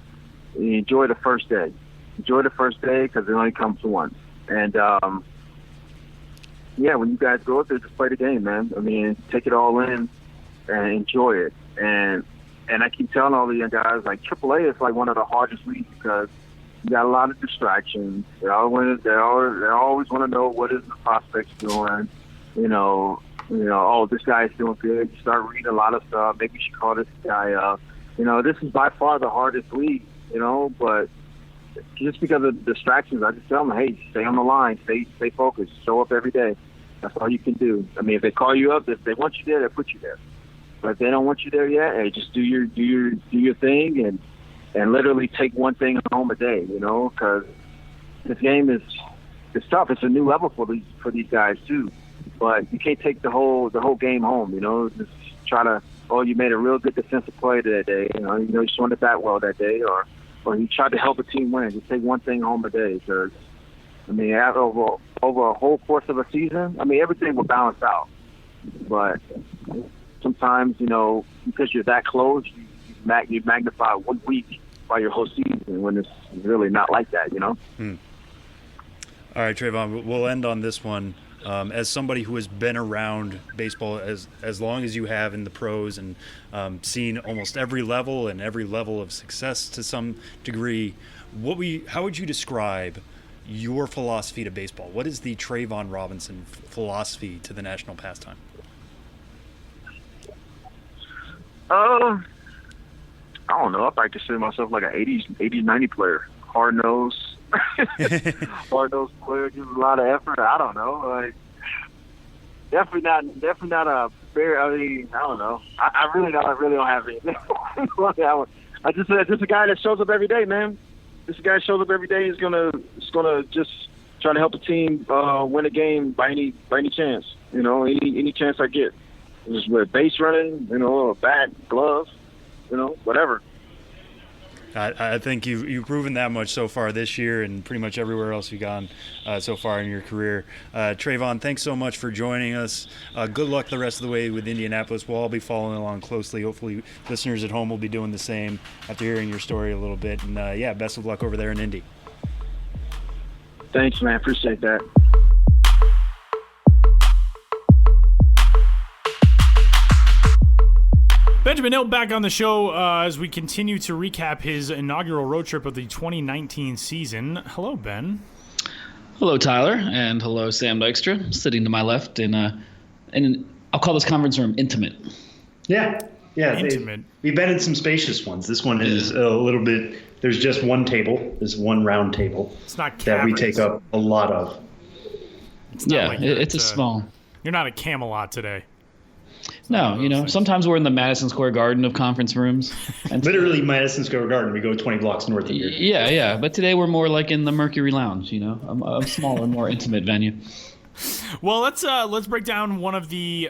you enjoy the first day. Enjoy the first day, because it only comes once. And yeah, when you guys go up there, just play the game, man. I mean, take it all in and enjoy it. And I keep telling all the young guys, like, AAA is like one of the hardest leagues, because you got a lot of distractions. They always want to know what is the prospects doing. You know, oh, this guy's doing good. You start reading a lot of stuff. Maybe you should call this guy up. You know, this is by far the hardest league, you know, but just because of the distractions, I just tell them, hey, stay on the line, stay focused, show up every day. That's all you can do. I mean, if they call you up, if they want you there, they'll put you there. But if they don't want you there yet, hey, just do your thing and literally take one thing home a day, you know, because this game it's tough. It's a new level for these guys too. But you can't take the whole game home, you know. Just try to, you made a real good defensive play that day, you know you swung it that well that day, or you tried to help a team win. Just take one thing home a day, because I mean, over a whole course of a season, I mean, everything will balance out. But sometimes, you know, because you're that close, you magnify 1 week by your whole season, when it's really not like that, you know. All right, Trayvon, we'll end on this one. As somebody who has been around baseball as long as you have in the pros, and seen almost every level and every level of success to some degree, how would you describe your philosophy to baseball? What is the Tryavon Robinson philosophy to the national pastime? I don't know. I probably consider myself like an 80s, 90 player. Hard-nosed. Hard-nosed player, gives a lot of effort. I don't know. Like, definitely not a fair. I mean, I don't know. I really don't have anything. I just a guy that shows up every day, man. This guy shows up every day. Is gonna just try to help the team win a game by any chance. You know, any chance I get. Just with base running, you know, a bat, gloves, you know, whatever. I think you've proven that much so far this year, and pretty much everywhere else you've gone so far in your career. Trayvon, thanks so much for joining us. Good luck the rest of the way with Indianapolis. We'll all be following along closely. Hopefully listeners at home will be doing the same after hearing your story a little bit. And yeah, best of luck over there in Indy. Thanks, man. Appreciate that. Benjamin Hill back on the show as we continue to recap his inaugural road trip of the 2019 season. Hello, Ben. Hello, Tyler, and hello, Sam Dykstra, sitting to my left in I'll call this conference room intimate. Yeah. Intimate. We've been in some spacious ones. This one is a little bit. There's just one table. There's one round table. It's not that we caverns. take up a lot of. It's not like it's a small. You're not at Camelot today. No, sometimes we're in the Madison Square Garden of conference rooms. And Literally Madison Square Garden. We go 20 blocks north of here. Yeah. But today we're more like in the Mercury Lounge, a smaller, more intimate venue. Well, let's break down one of the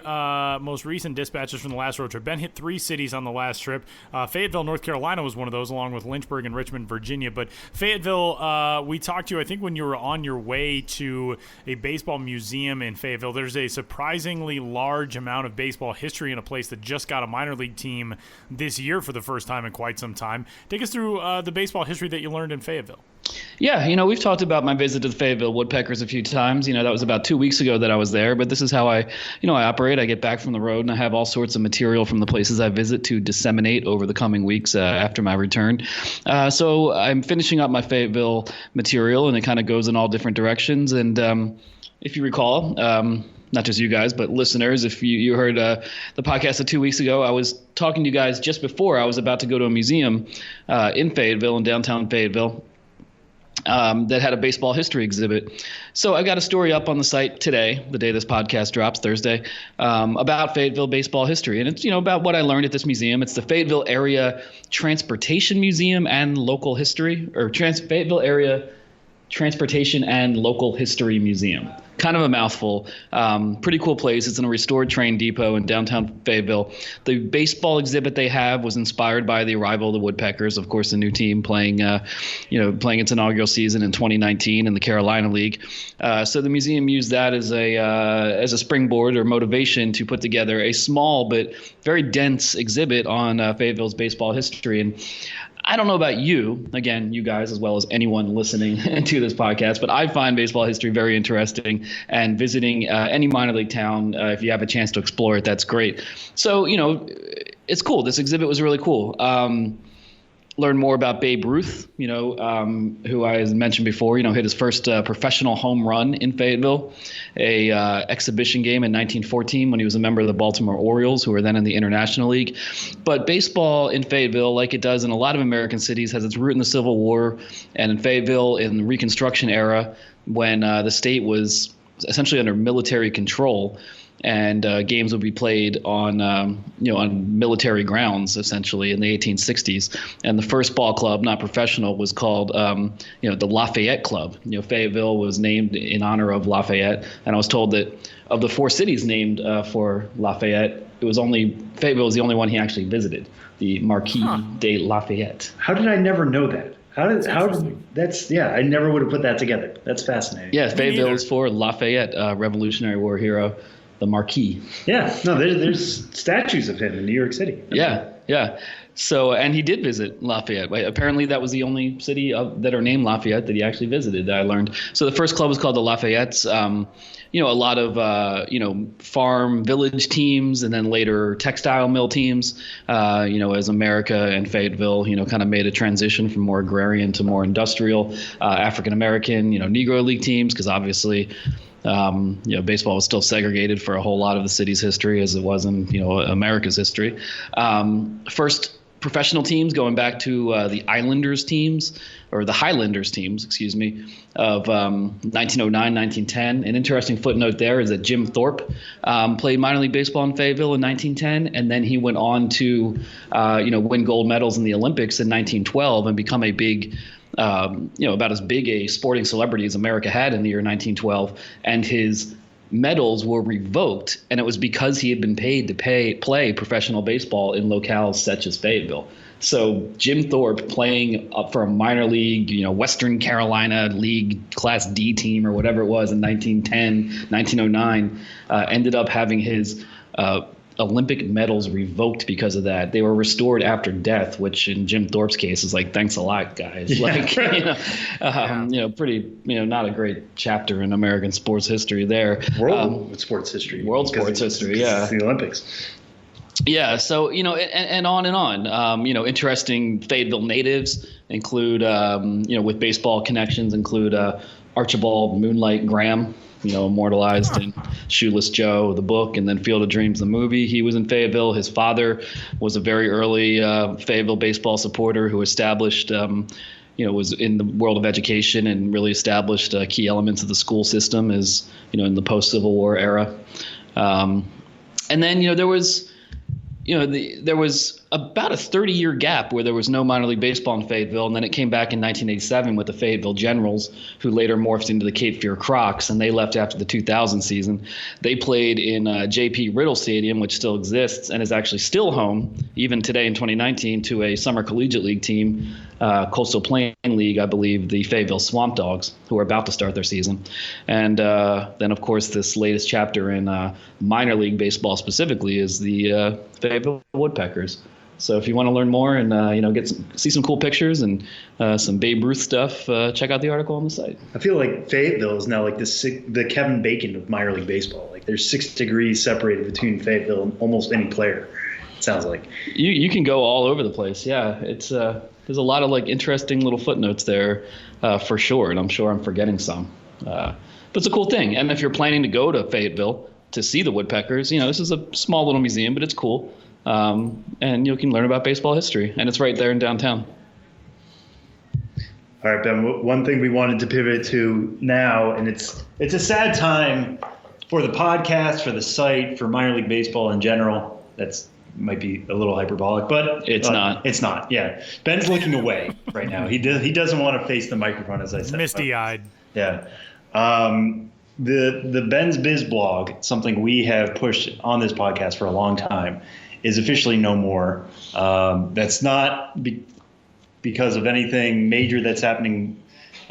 most recent dispatches from the last road trip. Ben hit 3 cities on the last trip. Fayetteville, North Carolina was one of those, along with Lynchburg and Richmond, Virginia. But Fayetteville, we talked to you, I think, when you were on your way to a baseball museum in Fayetteville. There's a surprisingly large amount of baseball history in a place that just got a minor league team this year for the first time in quite some time. Take us through the baseball history that you learned in Fayetteville. Yeah, we've talked about my visit to the Fayetteville Woodpeckers a few times. That was about 2 weeks ago that I was there, but this is how I operate. I get back from the road and I have all sorts of material from the places I visit to disseminate over the coming weeks after my return. So I'm finishing up my Fayetteville material, and it kind of goes in all different directions. And if you recall, not just you guys, but listeners, if you heard the podcast of 2 weeks ago, I was talking to you guys just before I was about to go to a museum in Fayetteville, in downtown Fayetteville, that had a baseball history exhibit. So I got a story up on the site today, the day this podcast drops, Thursday, about Fayetteville baseball history. And it's, about what I learned at this museum. It's the Fayetteville Area Transportation Museum and Local History, or Fayetteville Area Transportation and Local History Museum. Kind of a mouthful. Pretty cool place. It's in a restored train depot in downtown Fayetteville. The baseball exhibit they have was inspired by the arrival of the Woodpeckers, of course, the new team playing its inaugural season in 2019 in the Carolina League. So the museum used that as a springboard or motivation to put together a small but very dense exhibit on Fayetteville's baseball history. And I don't know about you, again, you guys, as well as anyone listening to this podcast, but I find baseball history very interesting, and visiting any minor league town, if you have a chance to explore it, that's great. So, it's cool. This exhibit was really cool. Learn more about Babe Ruth, who I mentioned before, hit his first professional home run in Fayetteville, a exhibition game in 1914 when he was a member of the Baltimore Orioles, who were then in the International League. But baseball in Fayetteville, like it does in a lot of American cities, has its root in the Civil War, and in Fayetteville in the Reconstruction era, when the state was essentially under military control. And games would be played on military grounds, essentially, in the 1860s. And the first ball club, not professional, was called the Lafayette Club. Fayetteville was named in honor of Lafayette. And I was told that of the 4 cities named for Lafayette, Fayetteville was the only one he actually visited, the Marquis de Lafayette. How did I never know that? I never would have put that together. That's fascinating. Yeah, Fayetteville is for Lafayette, Revolutionary War hero. The Marquis. Yeah, no, there's statues of him in New York City. Yeah. So, and he did visit Lafayette. Apparently, that was the only city that are named Lafayette that he actually visited, that I learned. So the first club was called the Lafayettes. A lot of, farm village teams, and then later textile mill teams, as America and Fayetteville, kind of made a transition from more agrarian to more industrial, African-American, Negro League teams, because obviously baseball was still segregated for a whole lot of the city's history, as it was in, America's history. First professional teams going back to the Highlanders teams, of 1909, 1910. An interesting footnote there is that Jim Thorpe played minor league baseball in Fayetteville in 1910, and then he went on to, win gold medals in the Olympics in 1912 and become a big about as big a sporting celebrity as America had in the year 1912, and his medals were revoked, and it was because he had been paid to play professional baseball in locales such as Fayetteville. So Jim Thorpe, playing up for a minor league, Western Carolina League Class D team or whatever it was in 1910, 1909, ended up having his Olympic medals revoked because of that. They were restored after death, which in Jim Thorpe's case is like, thanks a lot, guys. Pretty, not a great chapter in American sports history there. World sports history. World sports history, yeah. It's the Olympics. Yeah, so and on and on. Interesting Fayetteville natives include with baseball connections include Archibald Moonlight Graham, immortalized in Shoeless Joe, the book, and then Field of Dreams, the movie. He was in Fayetteville. His father was a very early Fayetteville baseball supporter who established, was in the world of education and really established key elements of the school system as, in the post-Civil War era. And then, there was about a 30-year gap where there was no minor league baseball in Fayetteville, and then it came back in 1987 with the Fayetteville Generals, who later morphed into the Cape Fear Crocs, and they left after the 2000 season. They played in J.P. Riddle Stadium, which still exists and is actually still home, even today in 2019, to a summer collegiate league team, Coastal Plain League, I believe, the Fayetteville Swamp Dogs, who are about to start their season. And then, of course, this latest chapter in minor league baseball specifically is the Fayetteville Woodpeckers. So if you want to learn more and see some cool pictures and some Babe Ruth stuff, check out the article on the site. I feel like Fayetteville is now like the Kevin Bacon of minor league baseball. Like there's 6 degrees separated between Fayetteville and almost any player. It sounds like you can go all over the place. Yeah, it's there's a lot of like interesting little footnotes there for sure, and I'm sure I'm forgetting some. But it's a cool thing. And if you're planning to go to Fayetteville to see the Woodpeckers, this is a small little museum, but it's cool. And you can learn about baseball history, and it's right there in downtown. All right, Ben, one thing we wanted to pivot to now, and it's a sad time for the podcast, for the site, for minor league baseball in general. That's might be a little hyperbolic, but it's not. It's not. Yeah, Ben's looking away right now. He doesn't want to face the microphone, as I said. Misty-eyed. Yeah. The Ben's Biz blog, something we have pushed on this podcast for a long time, is officially no more. That's not because of anything major that's happening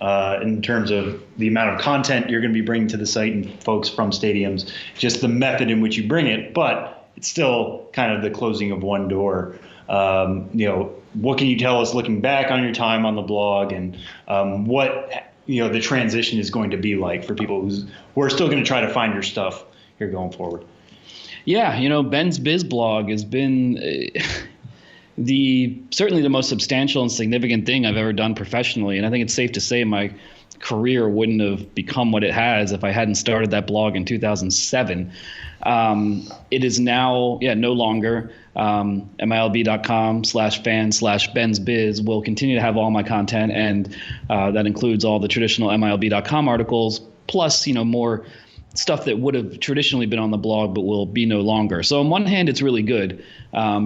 in terms of the amount of content you're going to be bringing to the site and folks from stadiums, just the method in which you bring it. But it's still kind of the closing of one door. What can you tell us looking back on your time on the blog, and what the transition is going to be like for people who are still going to try to find your stuff here going forward? Yeah, Ben's Biz blog has been certainly the most substantial and significant thing I've ever done professionally. And I think it's safe to say my career wouldn't have become what it has if I hadn't started that blog in 2007. It is now, no longer. MILB.com/fan/Ben's Biz will continue to have all my content, and that includes all the traditional MILB.com articles, plus, more stuff that would have traditionally been on the blog but will be no longer. So on one hand, it's really good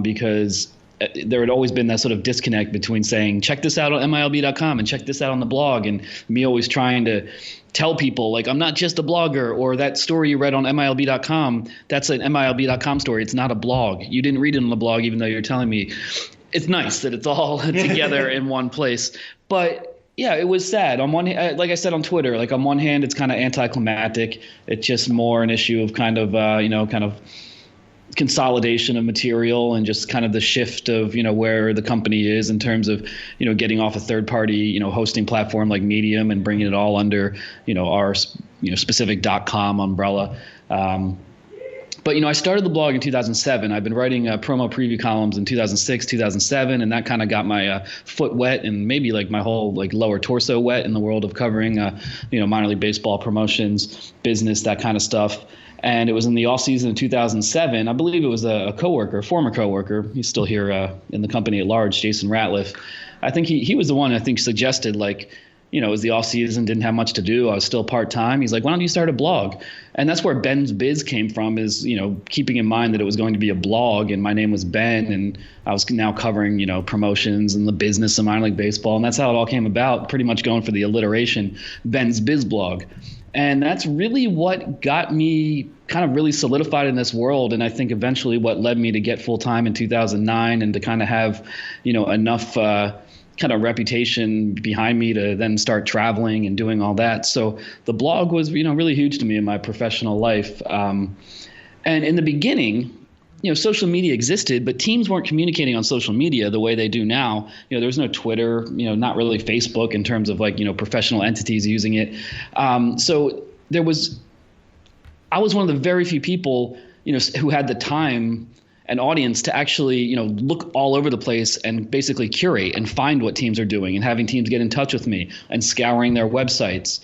because there had always been that sort of disconnect between saying, check this out on MILB.com and check this out on the blog, and me always trying to tell people, like, I'm not just a blogger, or that story you read on MILB.com, that's an MILB.com story. It's not a blog. You didn't read it on the blog, even though you're telling me. It's nice that it's all together in one place. But yeah, it was sad. On one hand, like I said on Twitter, like on one hand, it's kind of anticlimactic. It's just more an issue of kind of consolidation of material and just kind of the shift of, where the company is in terms of, getting off a third party, hosting platform like Medium and bringing it all under, our, specific .com umbrella. But, I started the blog in 2007. I've been writing promo preview columns in 2006, 2007, and that kind of got my foot wet and maybe like my whole like lower torso wet in the world of covering, minor league baseball promotions, business, that kind of stuff. And it was in the off season of 2007. I believe it was a former coworker. He's still here in the company at large, Jason Ratliff. I think he was the one I think suggested, like, it was the off season, didn't have much to do. I was still part-time. He's like, why don't you start a blog? And that's where Ben's Biz came from, is, keeping in mind that it was going to be a blog and my name was Ben, and I was now covering, promotions and the business of minor league baseball. And that's how it all came about, pretty much going for the alliteration, Ben's Biz blog. And that's really what got me kind of really solidified in this world. And I think eventually what led me to get full-time in 2009 and to kind of have, enough kind of reputation behind me to then start traveling and doing all that. So the blog was, really huge to me in my professional life. And in the beginning, social media existed, but teams weren't communicating on social media the way they do now. There was no Twitter, not really Facebook in terms of like, professional entities using it. So I was one of the very few people, who had the time an audience to actually, look all over the place and basically curate and find what teams are doing and having teams get in touch with me and scouring their websites.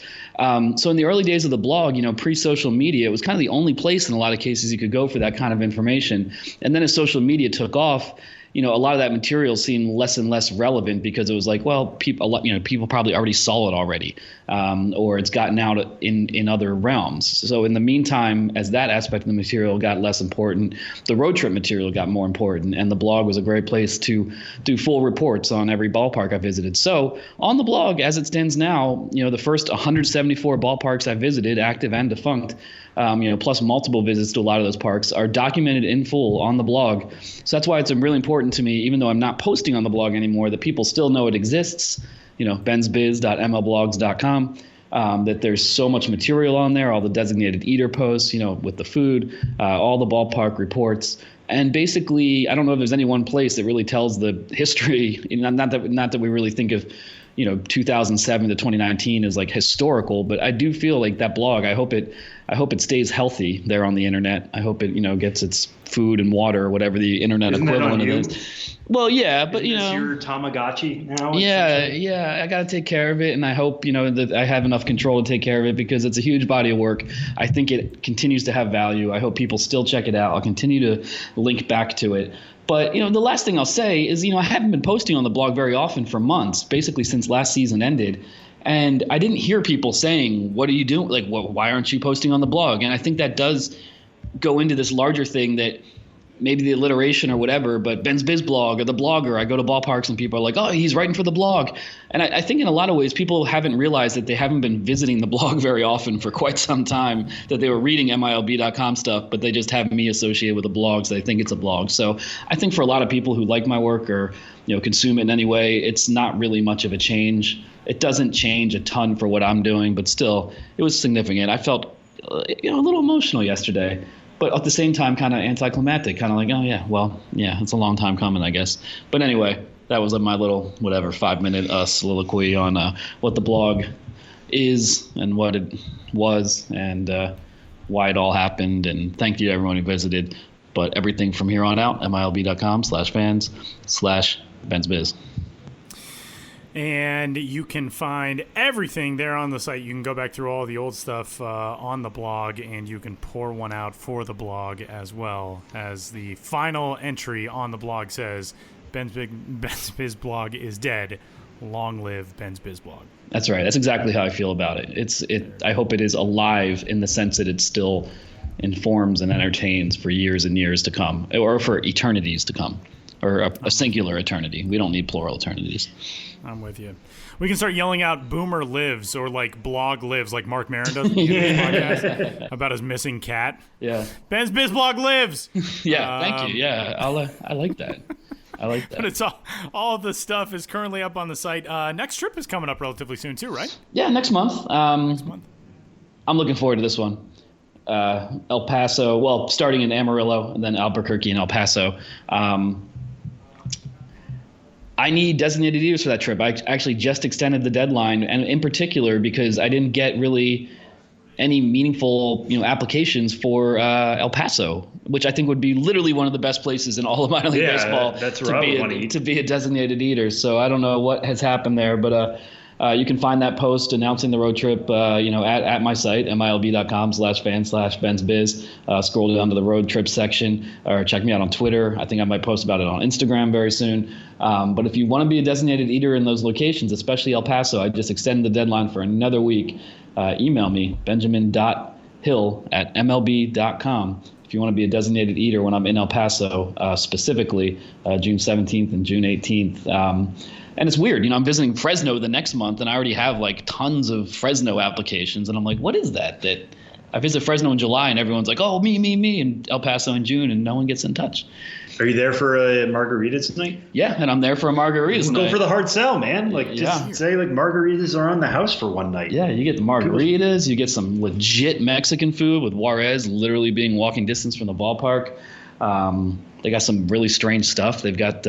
So in the early days of the blog, pre-social media, it was kind of the only place in a lot of cases you could go for that kind of information. And then as social media took off, a lot of that material seemed less and less relevant because it was like, well, people probably already saw it already, or it's gotten out in other realms. So in the meantime, as that aspect of the material got less important, the road trip material got more important, and the blog was a great place to do full reports on every ballpark I visited. So on the blog, as it stands now, the first 174 ballparks I visited, active and defunct, plus multiple visits to a lot of those parks, are documented in full on the blog. So that's why it's really important to me, even though I'm not posting on the blog anymore, that people still know it exists, bensbiz.mlblogs.com, that there's so much material on there, all the designated eater posts, with the food, all the ballpark reports. And basically, I don't know if there's any one place that really tells the history, not that we really think of 2007 to 2019 is like historical, but I do feel like that blog, I hope it stays healthy there on the internet. I hope it, gets its food and water or whatever the internet equivalent of it is. Well, yeah, but Isn't this your Tamagotchi now? Yeah, I got to take care of it, and I hope that I have enough control to take care of it because it's a huge body of work. I think it continues to have value. I hope people still check it out. I'll continue to link back to it. But, the last thing I'll say is, I haven't been posting on the blog very often for months, basically since last season ended. And I didn't hear people saying, what are you doing? Like, why aren't you posting on the blog? And I think that does go into this larger thing that maybe the alliteration or whatever, but Ben's Biz blog or the blogger, I go to ballparks and people are like, oh, he's writing for the blog. And I think in a lot of ways, people haven't realized that they haven't been visiting the blog very often for quite some time, that they were reading MILB.com stuff, but they just have me associated with the blog, so they think it's a blog. So I think for a lot of people who like my work or, consume it in any way, it's not really much of a change. It doesn't change a ton for what I'm doing, but still, it was significant. I felt, a little emotional yesterday, but at the same time, kind of anticlimactic, kind of like, oh yeah, well, yeah, it's a long time coming, I guess. But anyway, that was my little, 5-minute soliloquy on what the blog is and what it was and why it all happened. And thank you to everyone who visited. But everything from here on out, milb.com/fans/BensBiz. And you can find everything there on the site. You can go back through all the old stuff on the blog, and you can pour one out for the blog as well. As the final entry on the blog says, Ben's Biz blog is dead. Long live Ben's Biz blog. That's right. That's exactly how I feel about it. I hope it is alive in the sense that it still informs and entertains for years and years to come, or for eternities to come, or a singular eternity. We don't need plural eternities. I'm with you. We can start yelling out "Boomer lives" or like "Blog lives," like Mark Maron does in the podcast about his missing cat. Yeah, Ben's Biz blog lives. Yeah, thank you. Yeah, I like that. I like that. But it's all the stuff is currently up on the site. Next trip is coming up relatively soon too, right? Yeah, next month. Next month. I'm looking forward to this one. El Paso. Well, starting in Amarillo and then Albuquerque and El Paso. I need designated eaters for that trip. I actually just extended the deadline, and in particular because I didn't get really any meaningful, applications for El Paso, which I think would be literally one of the best places in all of minor league baseball to be a designated eater. So I don't know what has happened there, but you can find that post announcing the road trip, at my site, milb.com/fan/BensBiz. Scroll down to the road trip section, or check me out on Twitter. I think I might post about it on Instagram very soon. But if you want to be a designated eater in those locations, especially El Paso, I just extended the deadline for another week. Email me, benjamin.hill@mlb.com. If you want to be a designated eater when I'm in El Paso, specifically June 17th and June 18th. And it's weird, I'm visiting Fresno the next month, and I already have like tons of Fresno applications, and I'm like, what is that? That I visit Fresno in July, and everyone's like, oh, me, and El Paso in June, and no one gets in touch. Are you there for a margarita tonight? Yeah, and I'm there for a margarita tonight. Go for the hard sell, man. Just say margaritas are on the house for one night. Yeah, you get the margaritas, you get some legit Mexican food with Juarez literally being walking distance from the ballpark. They got some really strange stuff. They've got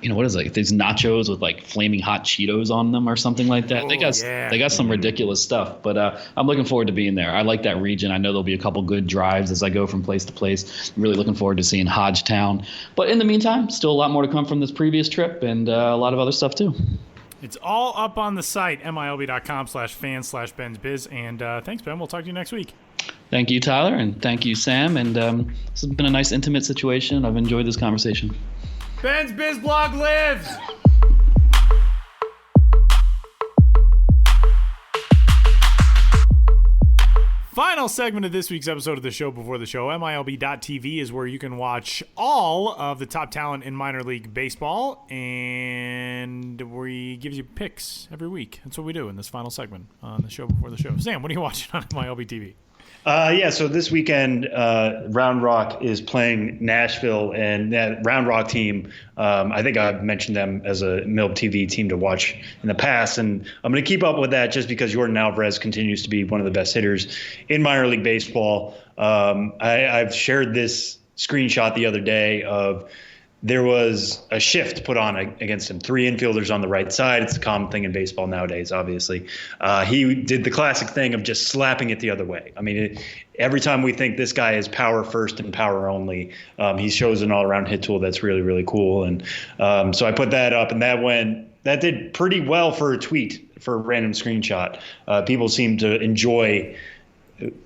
what is it? These nachos with like flaming hot Cheetos on them or something like that. They got some ridiculous stuff, but I'm looking forward to being there. I like that region. I know there'll be a couple good drives as I go from place to place. I'm really looking forward to seeing Hodgetown. But in the meantime, still a lot more to come from this previous trip and a lot of other stuff too. It's all up on the site, milb.com/fans/BensBiz. And thanks, Ben. We'll talk to you next week. Thank you, Tyler, and thank you, Sam. And this has been a nice, intimate situation. I've enjoyed this conversation. Ben's Biz Blog lives! Final segment of this week's episode of the show before the show. MILB.TV is where you can watch all of the top talent in minor league baseball, and we give you picks every week. That's what we do in this final segment on the show before the show. Sam, what are you watching on MILB.TV? So this weekend, Round Rock is playing Nashville, and that Round Rock team, I think I've mentioned them as a MILB TV team to watch in the past, and I'm going to keep up with that just because Jordan Alvarez continues to be one of the best hitters in minor league baseball. I've shared this screenshot the other day of there was a shift put on against him. 3 infielders on the right side. It's a common thing in baseball nowadays, obviously. He did the classic thing of just slapping it the other way. I mean, every time we think this guy is power first and power only, he shows an all-around hit tool that's really, really cool. And so I put that up, and that did pretty well for a tweet, for a random screenshot. People seem to enjoy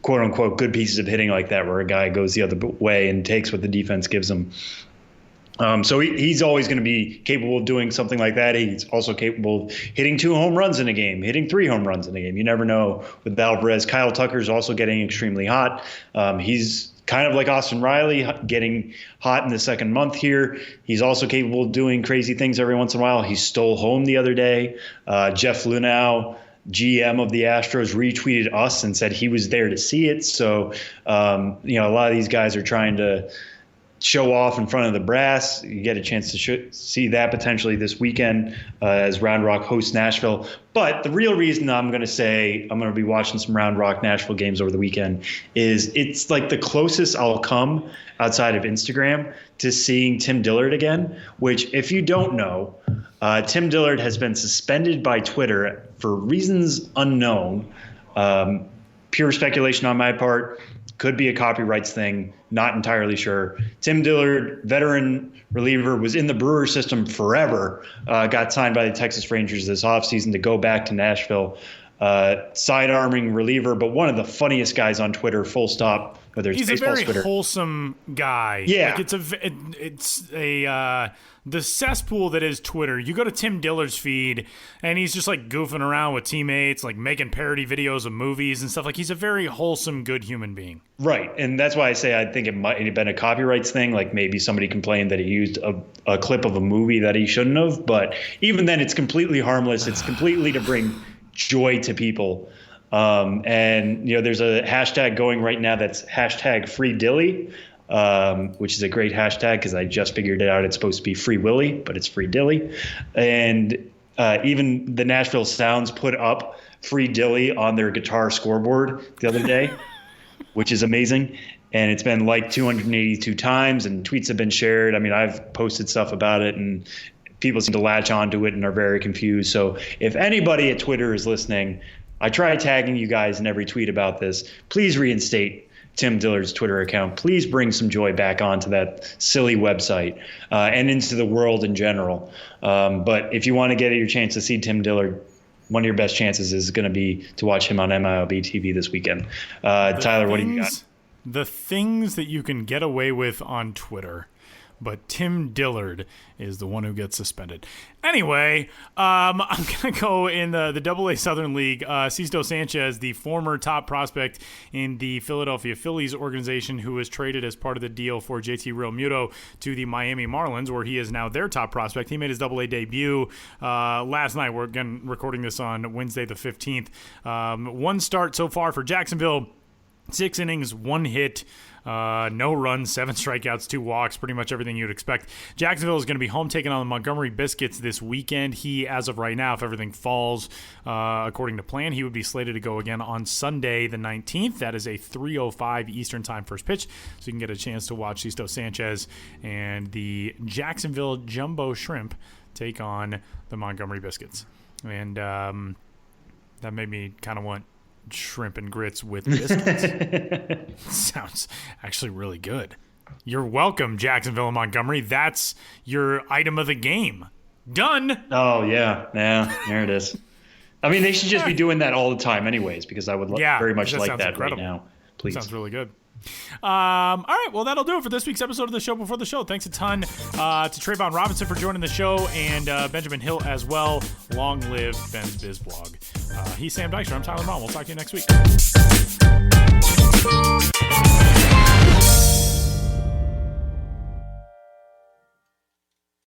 quote unquote good pieces of hitting like that, where a guy goes the other way and takes what the defense gives him. So he's always going to be capable of doing something like that. He's also capable of hitting 2 home runs in a game, hitting 3 home runs in a game. You never know with Alvarez. Kyle Tucker's also getting extremely hot. He's kind of like Austin Riley, getting hot in the second month here. He's also capable of doing crazy things every once in a while. He stole home the other day. Jeff Lunau, GM of the Astros, retweeted us and said he was there to see it. So, a lot of these guys are trying to show off in front of the brass. You get a chance to see that potentially this weekend as Round Rock hosts Nashville. But the real reason I'm going to say I'm going to be watching some Round Rock Nashville games over the weekend is it's like the closest I'll come outside of Instagram to seeing Tim Dillard again, which if you don't know, Tim Dillard has been suspended by Twitter for reasons unknown. Pure speculation on my part. Could be a copyrights thing. Not entirely sure. Tim Dillard, veteran reliever, was in the Brewer system forever. Got signed by the Texas Rangers this offseason to go back to Nashville. Side-arming reliever, but one of the funniest guys on Twitter, full stop. Whether it's He's baseball, a very Twitter. wholesome guy. Yeah. Like it's the cesspool that is Twitter. You go to Tim Dillard's feed, and he's just like goofing around with teammates, like making parody videos of movies and stuff. Like he's a very wholesome, good human being. Right, and that's why I say I think it might have been a copyrights thing. Like maybe somebody complained that he used a clip of a movie that he shouldn't have. But even then, it's completely harmless. It's completely to bring joy to people. And there's a hashtag going right now that's hashtag Free Dilly, which is a great hashtag because I just figured it out. It's supposed to be Free Willy, but it's Free Dilly. And even the Nashville Sounds put up Free Dilly on their guitar scoreboard the other day, which is amazing. And it's been liked 282 times, and tweets have been shared. I mean, I've posted stuff about it, and people seem to latch onto it and are very confused. So if anybody at Twitter is listening, I try tagging you guys in every tweet about this. Please reinstate Tim Dillard's Twitter account. Please bring some joy back onto that silly website and into the world in general. But if you want to get your chance to see Tim Dillard, one of your best chances is going to be to watch him on MILB TV this weekend. Tyler, what do you got? The things that you can get away with on Twitter. But Tim Dillard is the one who gets suspended. Anyway, I'm going to go in the AA Southern League. Sisto Sanchez, the former top prospect in the Philadelphia Phillies organization, who was traded as part of the deal for JT Realmuto to the Miami Marlins, where he is now their top prospect. He made his AA debut last night. We're again recording this on Wednesday the 15th. One start so far for Jacksonville. 6 innings, 1 hit, no runs, 7 strikeouts, 2 walks, pretty much everything you'd expect. Jacksonville is going to be home taking on the Montgomery Biscuits this weekend. He, as of right now, if everything falls according to plan, he would be slated to go again on Sunday the 19th. That is a 3:05 Eastern Time first pitch, so you can get a chance to watch Sisto Sanchez and the Jacksonville Jumbo Shrimp take on the Montgomery Biscuits. And that made me kind of want shrimp and grits with biscuits. Sounds actually really good. You're welcome, Jacksonville and Montgomery. That's your item of the game. Done. Oh, yeah. There it is. I mean, they should just be doing that all the time anyways, because I would very much like that incredible. Right now. Please. Sounds really good. All right, well, that'll do it for this week's episode of the Show Before the Show. Thanks a ton to Tryavon Robinson for joining the show, and Benjamin Hill as well. Long live Ben's Biz Blog. He's Sam Dykstra. I'm Tyler Maun. We'll talk to you next week.